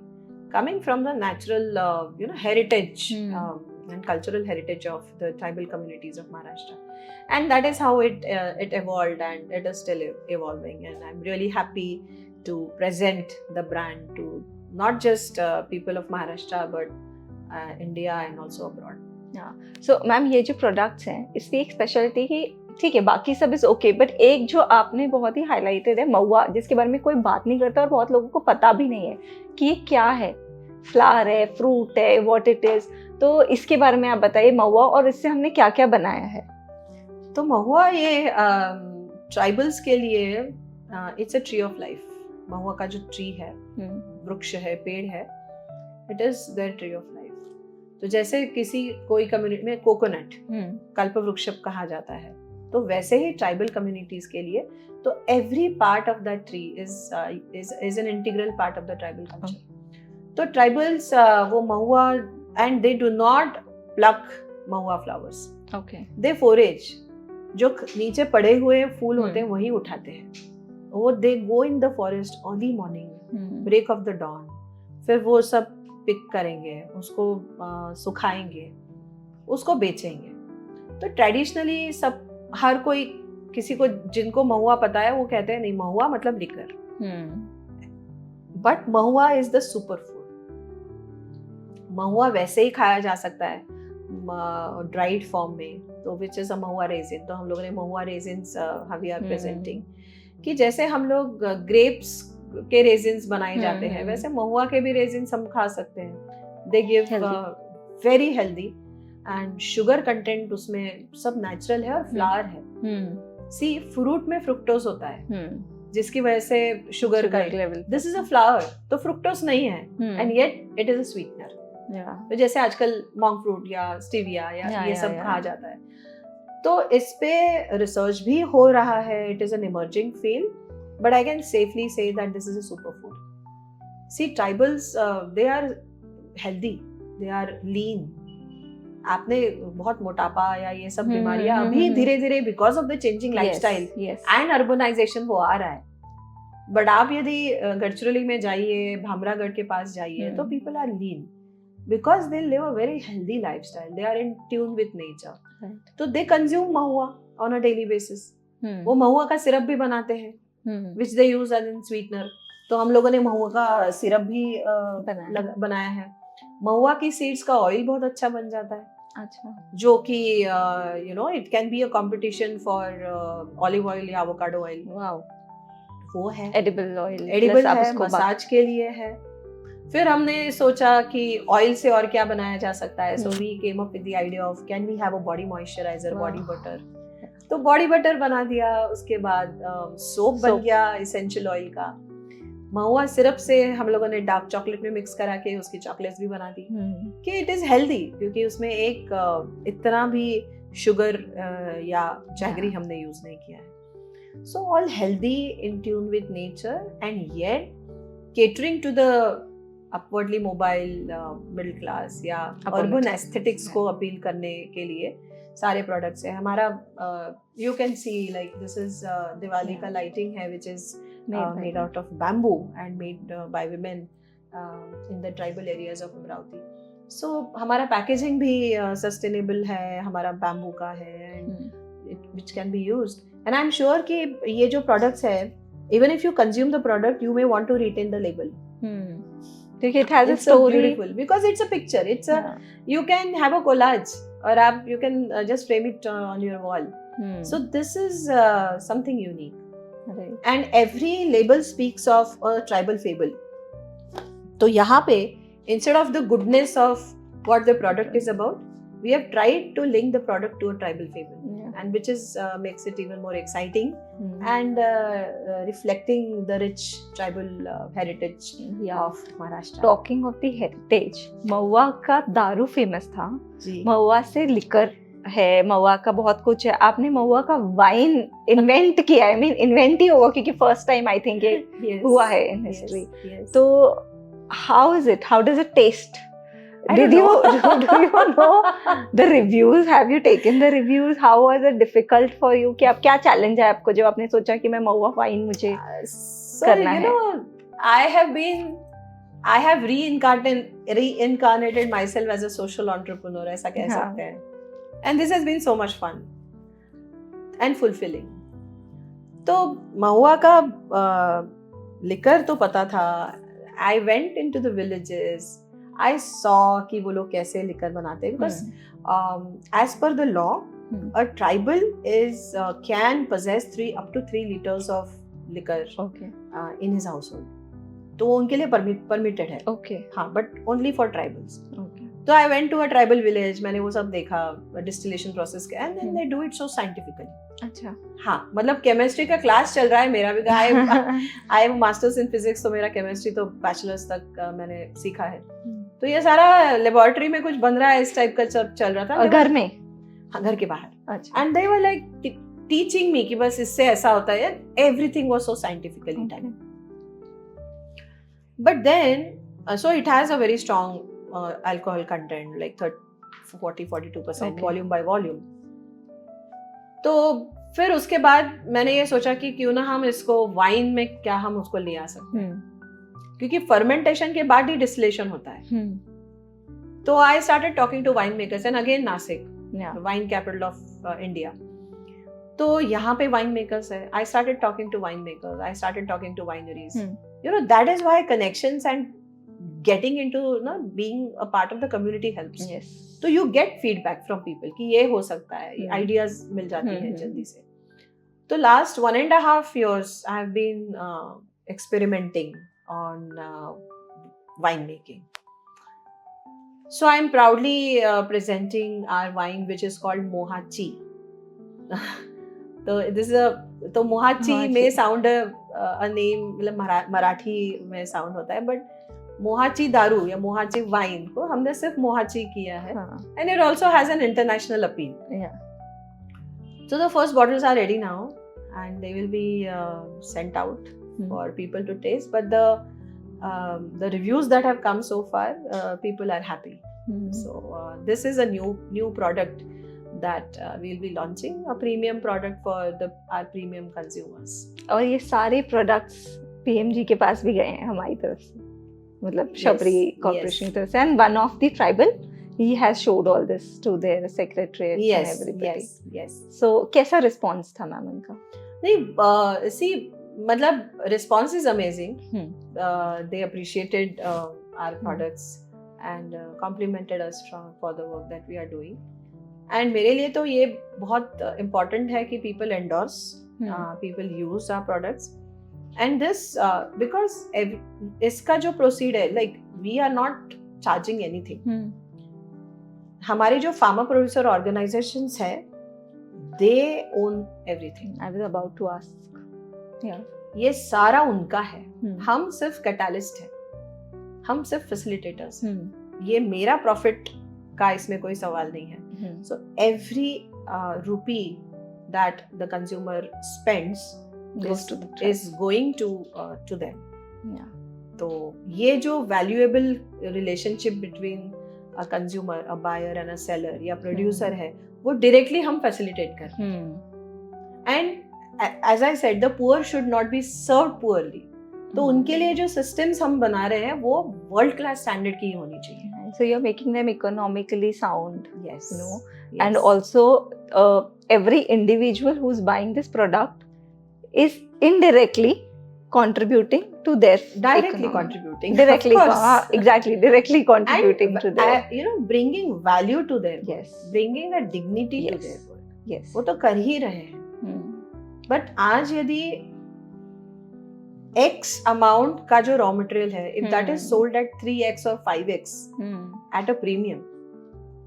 Coming from the natural heritage and cultural heritage of the tribal communities of Maharashtra. And that is how it evolved, and it is still evolving, and I'm really happy to present the brand to not just people of Maharashtra but India and also abroad. Yeah. So ma'am ये जो products हैं इसकी एक speciality कि ठीक है बाकी सब इज ओके, बट एक जो आपने बहुत ही हाईलाइटेड है महुआ, जिसके बारे में कोई बात नहीं करता और बहुत लोगों को पता भी नहीं है कि ये क्या है. फ्लावर है, फ्रूट है, व्हाट इट इज. तो इसके बारे में आप बताइए महुआ, और इससे हमने क्या क्या बनाया है. तो महुआ ये ट्राइबल्स के लिए it's a tree of life. महुआ का जो ट्री है, वृक्ष है, पेड़ है, it is their tree of life. तो जैसे कोई कम्युनिटी में कोकोनट कल्प वृक्ष कहा जाता है, तो वैसे ही ट्राइबल कम्युनिटीज के लिए तो every part of that tree is an integral part of the tribal culture. तो ट्राइबल्स वो महुआ, and they do not pluck mahua flowers. Okay. They forage, जो नीचे पड़े हुए फूल होते हैं वही उठाते हैं. वो they go in the forest early morning, break of the dawn, फिर वो सब पिक करेंगे, उसको सुखाएंगे, उसको बेचेंगे. तो ट्रेडिशनली सब हर कोई, किसी को जिनको महुआ पता है वो कहते हैं नहीं महुआ मतलब liquor, but mahua is the super food. महुआ वैसे ही खाया जा सकता है, ड्राइड फॉर्म में, तो which is a Mahua resin. तो हम लोगों ने महुआ रेजिन्स वी आर प्रेजेंटिंग, कि जैसे हम लोग ग्रेप्स के रेजिन्स बनाए जाते हैं वैसे महुआ के भी रेजिन्स हम खा सकते हैं। They give very healthy and sugar content उसमें सब नेचुरल है और फ्लावर है। सी फ्रूट में फ्रुक्टोज होता है जिसकी वजह से शुगर का level, this is a flower, तो फ्रुक्टोज नहीं है and yet it is a sweetener. तो जैसे आजकल मॉन्क फ्रूट या स्टीविया या ये सब कहा जाता है, तो इस पे रिसर्च भी हो रहा है। It is an emerging field, but I can safely say that this is a super food. See tribals they are healthy, they are lean. आपने बहुत मोटापा या ये सब बीमारियां अभी धीरे धीरे because of the changing lifestyle and urbanisation वो आ रहा है, बट आप यदि गढ़चिरौली में जाइए, भामरागढ़ के पास जाइए, तो people are lean because they live a very healthy lifestyle, they are in tune with nature, तो they consume mahua on a daily basis। वो महुआ का सिरप भी बनाते हैं which they use as in sweetener। तो हम लोगों ने महुआ का सिरप भी बनाया है। महुआ की सीड्स का ऑयल बहुत अच्छा बन जाता है, अच्छा, जो कि you know it can be a competition for olive oil या एवोकाडो ऑयल। वाओ, वो है एडिबल ऑयल, एडिबल है, मसाज के लिए है। फिर हमने सोचा कि ऑयल से और क्या बनाया जा सकता है, so we came up with the idea of can we have a body moisturiser, body butter. तो बॉडी बटर बना दिया, उसके बाद सोप बन गया एसेंशियल ऑयल का। महुआ सिरप से हम लोगों ने डार्क चॉकलेट में मिक्स करा के उसकी चॉकलेट्स भी बना दी कि इट इज हेल्दी, क्योंकि उसमें एक इतना भी शुगर या जैगरी हमने यूज नहीं किया है। So all healthy, in tune with nature and yet catering to the upwardly mobile middle class या अर्बन एस्थेटिक्स को अपील करने के लिए सारे प्रोडक्ट्स हैं हमारा। You can see like this is Diwali का लाइटिंग है which is made out of bamboo and made by women in the tribal areas of Amravati. So हमारा पैकेजिंग भी सस्टेनेबल है, हमारा बैम्बू का है and which can be used. And I am sure कि ये जो प्रोडक्ट्स है, even if you consume the product you may want to retain the label. It has it's a story. So beautiful because it's a picture. It's a you can have a collage or you can just frame it on your wall. So this is something unique. Right. And every label speaks of a tribal fable. तो यहाँ पे instead of the goodness of what the product is about, we have tried to link the product to a tribal fable, and which is makes it even more exciting and reflecting the rich tribal heritage of Maharashtra. Talking of the heritage, महुआ का दारू famous था, महुआ से liquor है, महुआ का बहुत कुछ है। आपने महुआ का वाइन इन्वेंट किया, आई मीन इन्वेंट ही होगा क्योंकि फर्स्ट टाइम आई थिंक ये हुआ है इन हिस्ट्री। तो how is it, how does it taste? Do you know the reviews? Have you taken the reviews? How was it difficult for you? क्या challenge है आपको जब आपने सोचा कि मैं महुआ वाइन मुझे करना है? I have reincarnated myself as a social entrepreneur, ऐसा कह सकते हैं. And this has been so much fun and fulfilling. तो महुआ का लिकर तो पता था. I went into the villages. I saw कि वो लोग कैसे लिकर बनाते हैं, because as per the law, a tribal can possess up to 3 liters of liquor in his household. तो वो उनके लिए permitted है. हाँ, but only for tribals. तो I went to a tribal village, मैंने वो सब देखा distillation process के, and then they do it so scientifically. अच्छा, हाँ, मतलब केमिस्ट्री का क्लास चल रहा है मेरा भी. I am masters in physics, तो मेरा केमिस्ट्री तो बैचलर्स तक मैंने सीखा है. तो ये सारा लेबोरेटरी में कुछ बन रहा है, इस टाइप का सब चल रहा था. और घर में? हाँ, घर के बाहर. अच्छा. And they were like teaching me कि बस इससे ऐसा होता है. Everything was so scientifically done. But then so it has a very strong alcohol content, like 40-42% volume by volume. तो फिर उसके बाद मैंने ये सोचा कि क्यों ना हम इसको वाइन में क्या हम उसको ले आ सकते हैं, क्योंकि फर्मेंटेशन के बाद ही डिस्टिलेशन होता है. तो I started talking to wine makers, and again Nashik, wine capital of India. तो यहाँ पे वाइन मेकर्स है. I started talking to wine makers, I started talking to wineries. You know, that is why connections and getting into being a part of the community helps. Yes. तो you get feedback from people कि ये हो सकता है, ideas मिल जाती हैं जल्दी से. तो last 1.5 years I have been experimenting on wine making. So I am proudly presenting our wine which is called Mohachi. तो this is तो Mohachi may sound a name, मतलब मराठी में sound होता है, but मोहाची दारू या मोहाची वाइन को हमने सिर्फ मोहाची किया है, and it also has an international appeal. Yeah. So the first bottles are ready now and they will be sent out for people to taste, but the reviews that have come so far, people are happy. So this is a new product that we'll be launching, a premium product for our premium consumers. और ये सारे products PMG के पास भी गए हैं हमारी तरफ से, मतलब शबरी कॉर्पोरेशन की तरफ से, and one of the tribal he has showed all this to their secretariat and everybody. Yes. So कैसा response था मैम उनका? नहीं, see, मतलब response is amazing. They appreciated our products and complimented us for the work that we are doing. And मेरे लिए तो ये बहुत important है कि people endorse, people use our products. And this because इसका जो proceed है, like we are not charging anything. हमारे जो farmer producer organizations है, they own everything. I was about to ask. Yeah. ये सारा उनका है. हम सिर्फ catalyst हैं, हम सिर्फ facilitators हैं. ये मेरा profit का इसमें कोई सवाल नहीं है. So every rupee that the consumer spends is going to them. Yeah. तो ये जो valuable relationship between a consumer, a buyer and a seller या producer है, वो directly हम facilitate कर रहे हैं. And as I said, the poor should not be served poorly. तो उनके लिए जो systems हम बना रहे हैं वो world class standard की होनी चाहिए. So you're making them economically sound. Yes. You know, yes. And also every individual who's buying this product is indirectly contributing to their directly economy. contributing. Directly, of course. exactly, directly contributing and, to their. Bringing value to their work. Yes. Bringing a dignity to Yes. their work. Yes. वो तो कर ही रहे हैं. But आज यदि X amount का जो raw material है, if that is sold at 3x or 5x at a premium,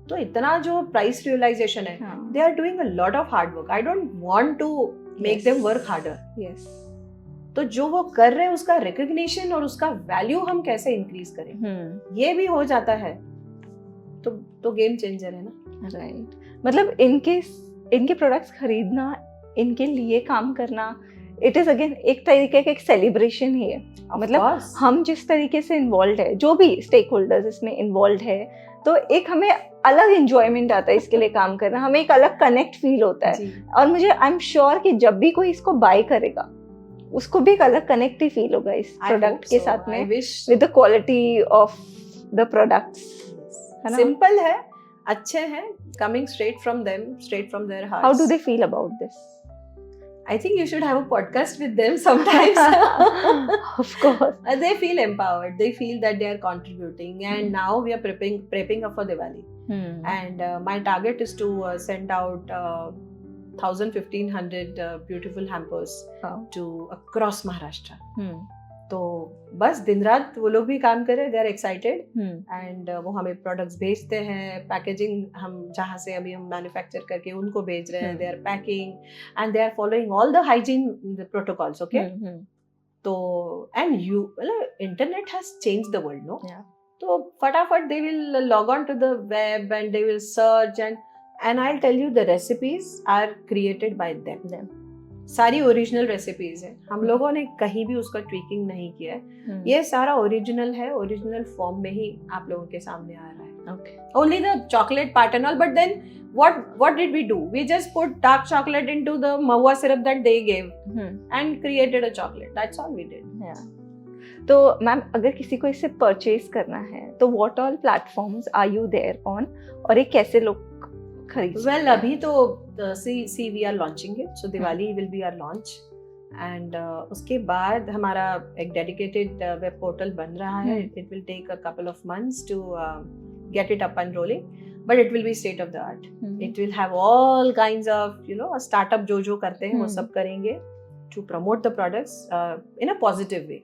तो इतना जो price realization है, they are doing a lot of hard work. I don't want to make them work harder. Yes. तो जो वो कर रहे हैं उसका recognition और उसका value हम कैसे increase करें, ये भी हो जाता है, तो game changer है ना. Right. मतलब इनके products खरीदना, इनके लिए काम करना, इट इज अगेन एक तरीके का एक सेलिब्रेशन ही है. मतलब हम जिस तरीके से इन्वॉल्व है, जो भी स्टेक होल्डर्स इसमें इन्वॉल्व है, तो एक हमें अलग एंजॉयमेंट आता है इसके लिए काम करना, हमें एक अलग कनेक्ट फील होता है. और मुझे आई एम श्योर कि जब भी कोई इसको बाय करेगा उसको भी एक अलग कनेक्ट ही फील होगा इस प्रोडक्ट के साथ में, with the quality of the products. Simple है, अच्छे हैं, coming straight from them, straight from there hearts. How do they feel about this? I think you should have a podcast with them sometimes. Of course. They feel empowered. They feel that they are contributing. And now we are prepping up for Diwali. And my target is to send out 1,000-1,500 beautiful hampers to across Maharashtra. तो बस दिन रात वो लोग भी काम करे, they are excited. And वो हमें products भेजते हैं, packaging हम जहाँ से अभी हम manufacture करके उनको भेज रहे हैं, they are packing and they are following all the hygiene protocols, okay? तो and internet has changed the world, no? Yeah. तो फटाफट they will log on to the web and they will search and I'll tell you the recipes are created by them. सारी original recipes है, हम लोगों ने कहीं भी उसका ट्वीकिंग नहीं किया है. ये सारा ओरिजिनल है, ओरिजिनल फॉर्म में ही आप लोगों के सामने आ रहा है. Okay. Only the chocolate part and all, but then what did we do? We just put dark chocolate into the mahua syrup that they gave and created a chocolate. That's all we did. Yeah. तो ma'am अगर किसी को इसे purchase करना है तो what all platforms are you there on, और ये कैसे लोग खरीद? Well, अभी तो see we are launching it, so Diwali will be our launch and उसके बाद हमारा एक डेडिकेटेड वेब पोर्टल बन रहा है. It will take a couple of months to get it up and rolling, but it will be state of the art. It will have all kinds of startup जो करते हैं वो सब करेंगे to promote the products in a positive way.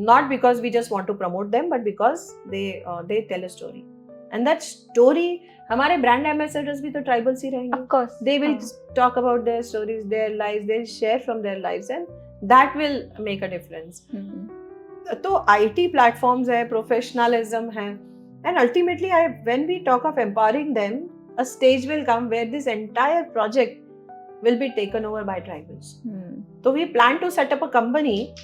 Not because we just want to promote them, but because they tell a story. And that story, हमारे brand ambassadors भी तो tribals ही रहेंगे. Of course. They will talk about their stories, their lives, they'll share from their lives, and that will make a difference. तो IT platforms है, professionalism है, and ultimately when we talk of empowering them, a stage will come where this entire project will be taken over by tribals. So we plan to set up a company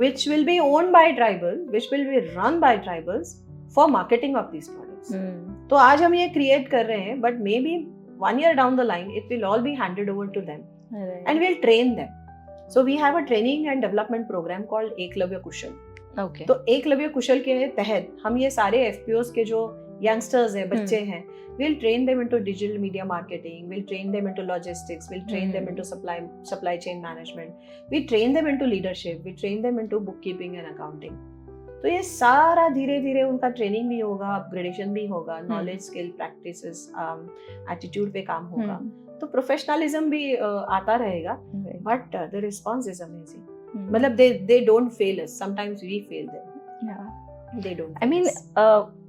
which will be owned by tribals, which will be run by tribals for marketing of these products. तो आज हम ये create कर रहे हैं, but maybe 1 year down the line it will all be handed over to them, and we'll train them. So we have a training and development program called Eklavya Kushal. Okay. तो एकलव्य कुशल के तहत हम ये सारे FPOs के जो youngsters हैं, बच्चे हैं, we'll train them into digital media marketing, we'll train them into logistics, we'll train them into supply chain management, we train them into leadership, we train them into bookkeeping and accounting. तो ये सारा धीरे धीरे उनका training भी होगा, upgradation भी होगा, नॉलेज, स्किल, प्रैक्टिसेस, एटीट्यूड पे काम होगा. तो प्रोफेशनलिज्म भी आता रहेगा, but the response is amazing. मतलब they don't fail us, sometimes we fail them. They don't. I mean,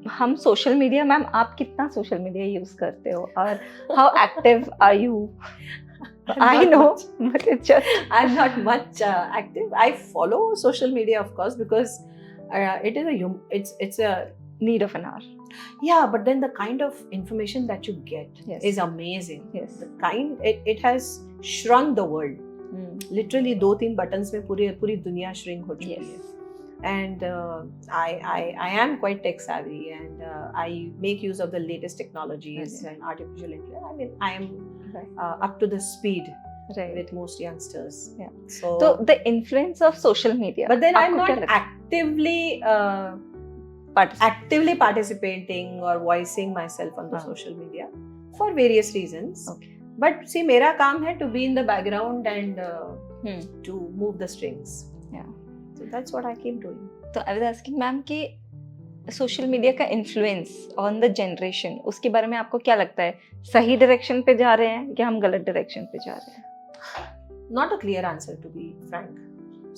हम सोशल मीडिया, मैम आप कितना सोशल मीडिया यूज करते हो और how active are you? I know, but it's just I'm not much active. I follow social media, of course, because it is it's a need of an hour. Yeah, but then the kind of information that you get is amazing. Yes. The kind it has shrunk the world. Literally 2-3 buttons में पूरी दुनिया shrink हो चुकी है. And I am quite tech savvy, and I make use of the latest technologies and artificial intelligence. I mean, I am up to the speed with most youngsters. Yeah. So the influence of social media. But then I'm आपको not actively participating or voicing myself on the social media for various reasons. Okay. But see, मेरा काम है to be in the background and to move the strings. Yeah. So that's what I keep doing. तो I was asking ma'am कि social media का influence on the generation, उसके बारे में आपको क्या लगता है? सही डायरेक्शन पे जा रहे हैं या हम गलत डायरेक्शन पे जा रहे हैं? Not a clear answer, to be frank.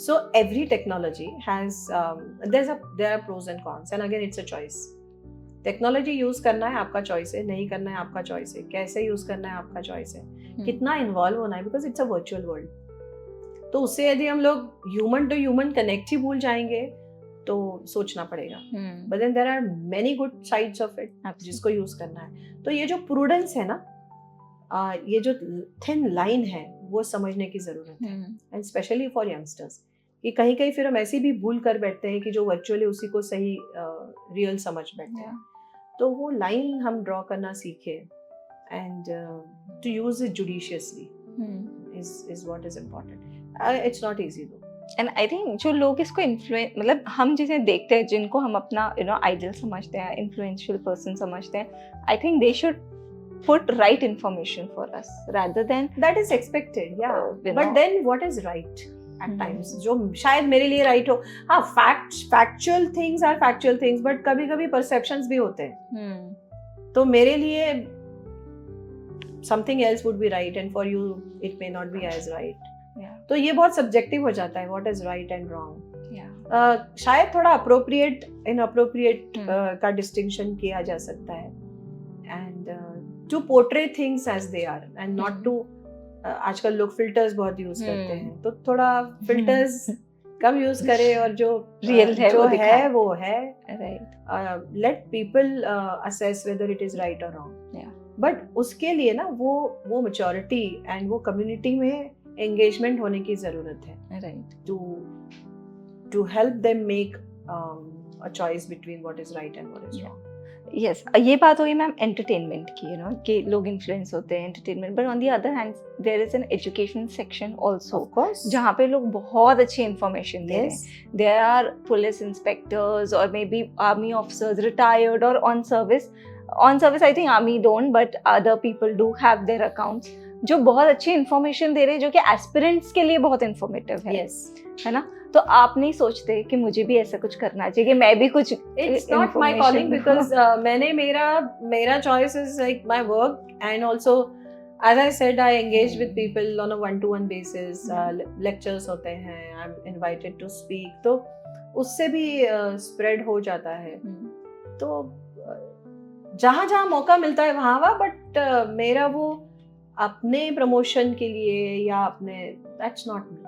So every technology has there are pros and cons, and again it's a choice. Technology use करना है आपका चॉइस है, नहीं करना है आपका चॉइस है, कैसे यूज करना है आपका चॉइस है, कितना इन्वॉल्व होना है, because it's a virtual world. तो उससे यदि हम लोग ह्यूमन टू ह्यूमन कनेक्ट ही भूल जाएंगे तो सोचना पड़ेगा. But then there are many good sides of it जिसको यूज करना है. तो ये जो प्रूडेंस है ना, ये जो थिन लाइन है वो समझने की जरूरत है, एंड स्पेशली फॉर यंगस्टर्स. कि कहीं कहीं फिर हम ऐसी भी भूल कर बैठते हैं कि जो वर्चुअली उसी को सही रियल समझ बैठते हैं. तो वो लाइन हम ड्रॉ करना सीखे, and to use it judiciously is what is important. It's not easy though. And I think जो लोग इसको इन्फ्लुएंस, मतलब हम जिसे देखते हैं, जिनको हम अपना आइडल समझते हैं, इन्फ्लुएंशियल पर्सन समझते हैं, I think they should put right information for us rather than that is expected. But then what is right at times, जो शायद मेरे लिए right हो. हाँ, factual things are factual things, but कभी कभी perceptions भी होते हैं. तो मेरे लिए something else would be right and for you it may not be as right. तो ये बहुत subjective हो जाता है, what is right and wrong. शायद थोड़ा appropriate inappropriate का distinction किया जा सकता है, and to portray things as they are and not to आजकल लोग फिल्टर्स बहुत यूज करते हैं, तो थोड़ा फिल्टर्स कम यूज करें और जो रियल है जो है वो है. Right. Let people assess whether it is right और रॉन्ग. बट उसके लिए ना वो मैच्योरिटी एंड वो कम्युनिटी में एंगेजमेंट होने की जरूरत है. Right. To help them make a choice between what is right and what is wrong. Yes, ये बात होगी मैम एंटरटेनमेंट की, कि लोग इन्फ्लुएंस होते हैं entertainment, but on the other hand there is an education section also जहाँ पे लोग बहुत अच्छी इंफॉर्मेशन दे रहे हैं. देयर आर पुलिस इंस्पेक्टर्स और maybe army officers retired और on service. I think army don't, but other people do have their accounts. जो बहुत अच्छी इन्फॉर्मेशन दे रहे हैं, जो कि एस्पिरेंट्स के लिए बहुत इन्फॉर्मेटिव है, Yes. है ना? तो आप नहीं सोचते कि मुझे भी ऐसा कुछ करना चाहिए, कि मैं भी कुछ It's not my calling because मैंने मेरा choice is like my work, and also as I said, I engage with people on a one-to-one basis. Lectures होते हैं, I'm invited to speak, तो उससे भी spread हो जाता है. तो जहाँ जहाँ मौका मिलता है वहाँ बट मेरा वो अपने प्रमोशन के लिए या अपने, that's not me.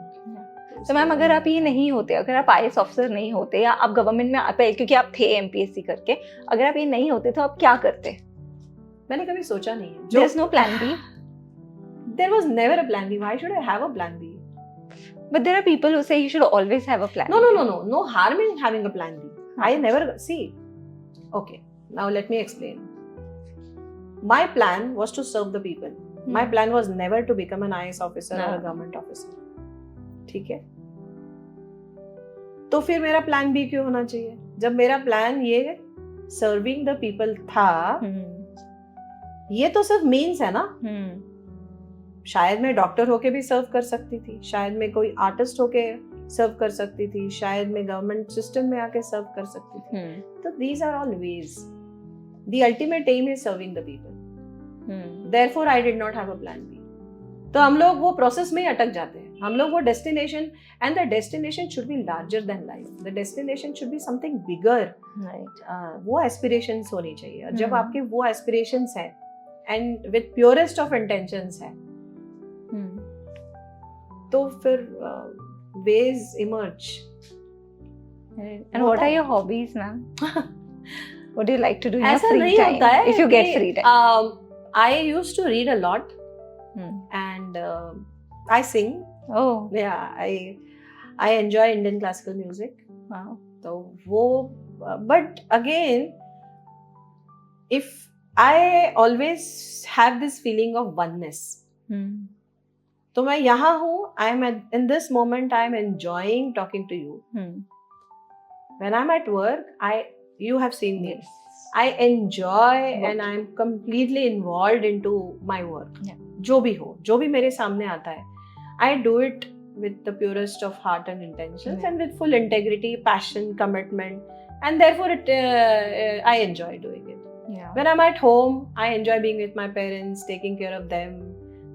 तो मैम अगर आप ये नहीं होते, अगर आप IAS ऑफिसर नहीं होते, या आप गवर्नमेंट में आप, क्योंकि आप थे MPSC करके, अगर आप ये नहीं होते तो आप क्या करते? मैंने कभी सोचा नहीं है. There's no plan B. There was never a plan B. Why should I have a plan B? But there are people who say you should always have a plan. No harm in having a plan B. I never see. Okay, now let me explain. My plan was to serve the people. My plan was never to become an IAS officer or a government officer. ठीक है? तो फिर मेरा plan B क्यों होना चाहिए? जब मेरा प्लान ये सर्विंग द पीपल था, ये तो सिर्फ मीन्स है ना. शायद मैं डॉक्टर होके भी सर्व कर सकती थी, शायद मैं कोई आर्टिस्ट होके सर्व कर सकती थी, शायद मैं गवर्नमेंट सिस्टम में आके सर्व कर सकती थी. तो these are all ways. The ultimate aim is serving the people. Therefore I did not have a plan B. तो हम लोग वो प्रोसेस में ही अटक जाते हैं. हम लोग वो destination, and the destination should be larger than life. The destination should be something bigger. वो एस्पिरेशंस होनी चाहिए. और जब आपके वो एस्पिरेशंस हैं and with purest of intentions हैं, तो फिर ways emerge. And what are your hobbies, ma'am? What do you like to do in your ऐसा free नहीं time? होता है If you get free time. I used to read a lot. And I sing. Oh, Yeah, I enjoy Indian classical music. wow. So वो, but again, if I always have this feeling of oneness. तो मैं यहाँ हूँ. In this moment I am enjoying talking to you. When I'm at work, you have seen me. Yes. I enjoy Work. and I'm completely involved into my work. Yeah. जो भी मेरे सामने आता है, I do it with the purest of heart and intentions, and with full integrity, passion, commitment, and therefore I enjoy doing it. Yeah. When I'm at home, I enjoy being with my parents, taking care of them,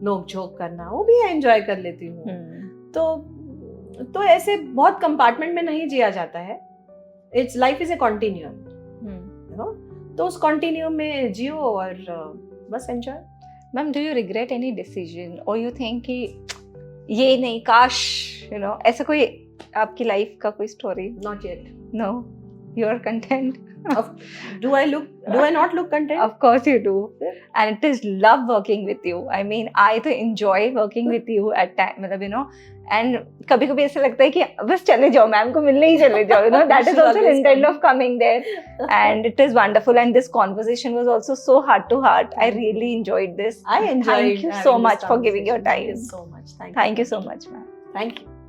नोक झोंक करना, वो भी enjoy कर लेती हूँ. तो ऐसे बहुत कंपार्टमेंट में नहीं जिया जाता है. It's life is a continuum, you know. तो उस कॉन्टिन्यूम में जियो और बस enjoy. Ma'am, do you regret any decision, or you think कि ये नहीं, काश, you know, ऐसा कोई आपकी लाइफ का कोई story? Not yet. No, you are content. Do I not look content? Of course you do, and it is love working with you. I mean, I तो enjoy working with you at time, मतलब, you know, and कभी कभी ऐसा लगता है कि बस चले जाओ, मैम को मिलने ही चले जाओ, you know. That is also the intent of coming there, and it is wonderful. And this conversation was also so heart to heart. I really enjoyed this. I enjoyed. Thank you so much for giving your time. Thank you so much. Thank you so much, ma'am. Thank you.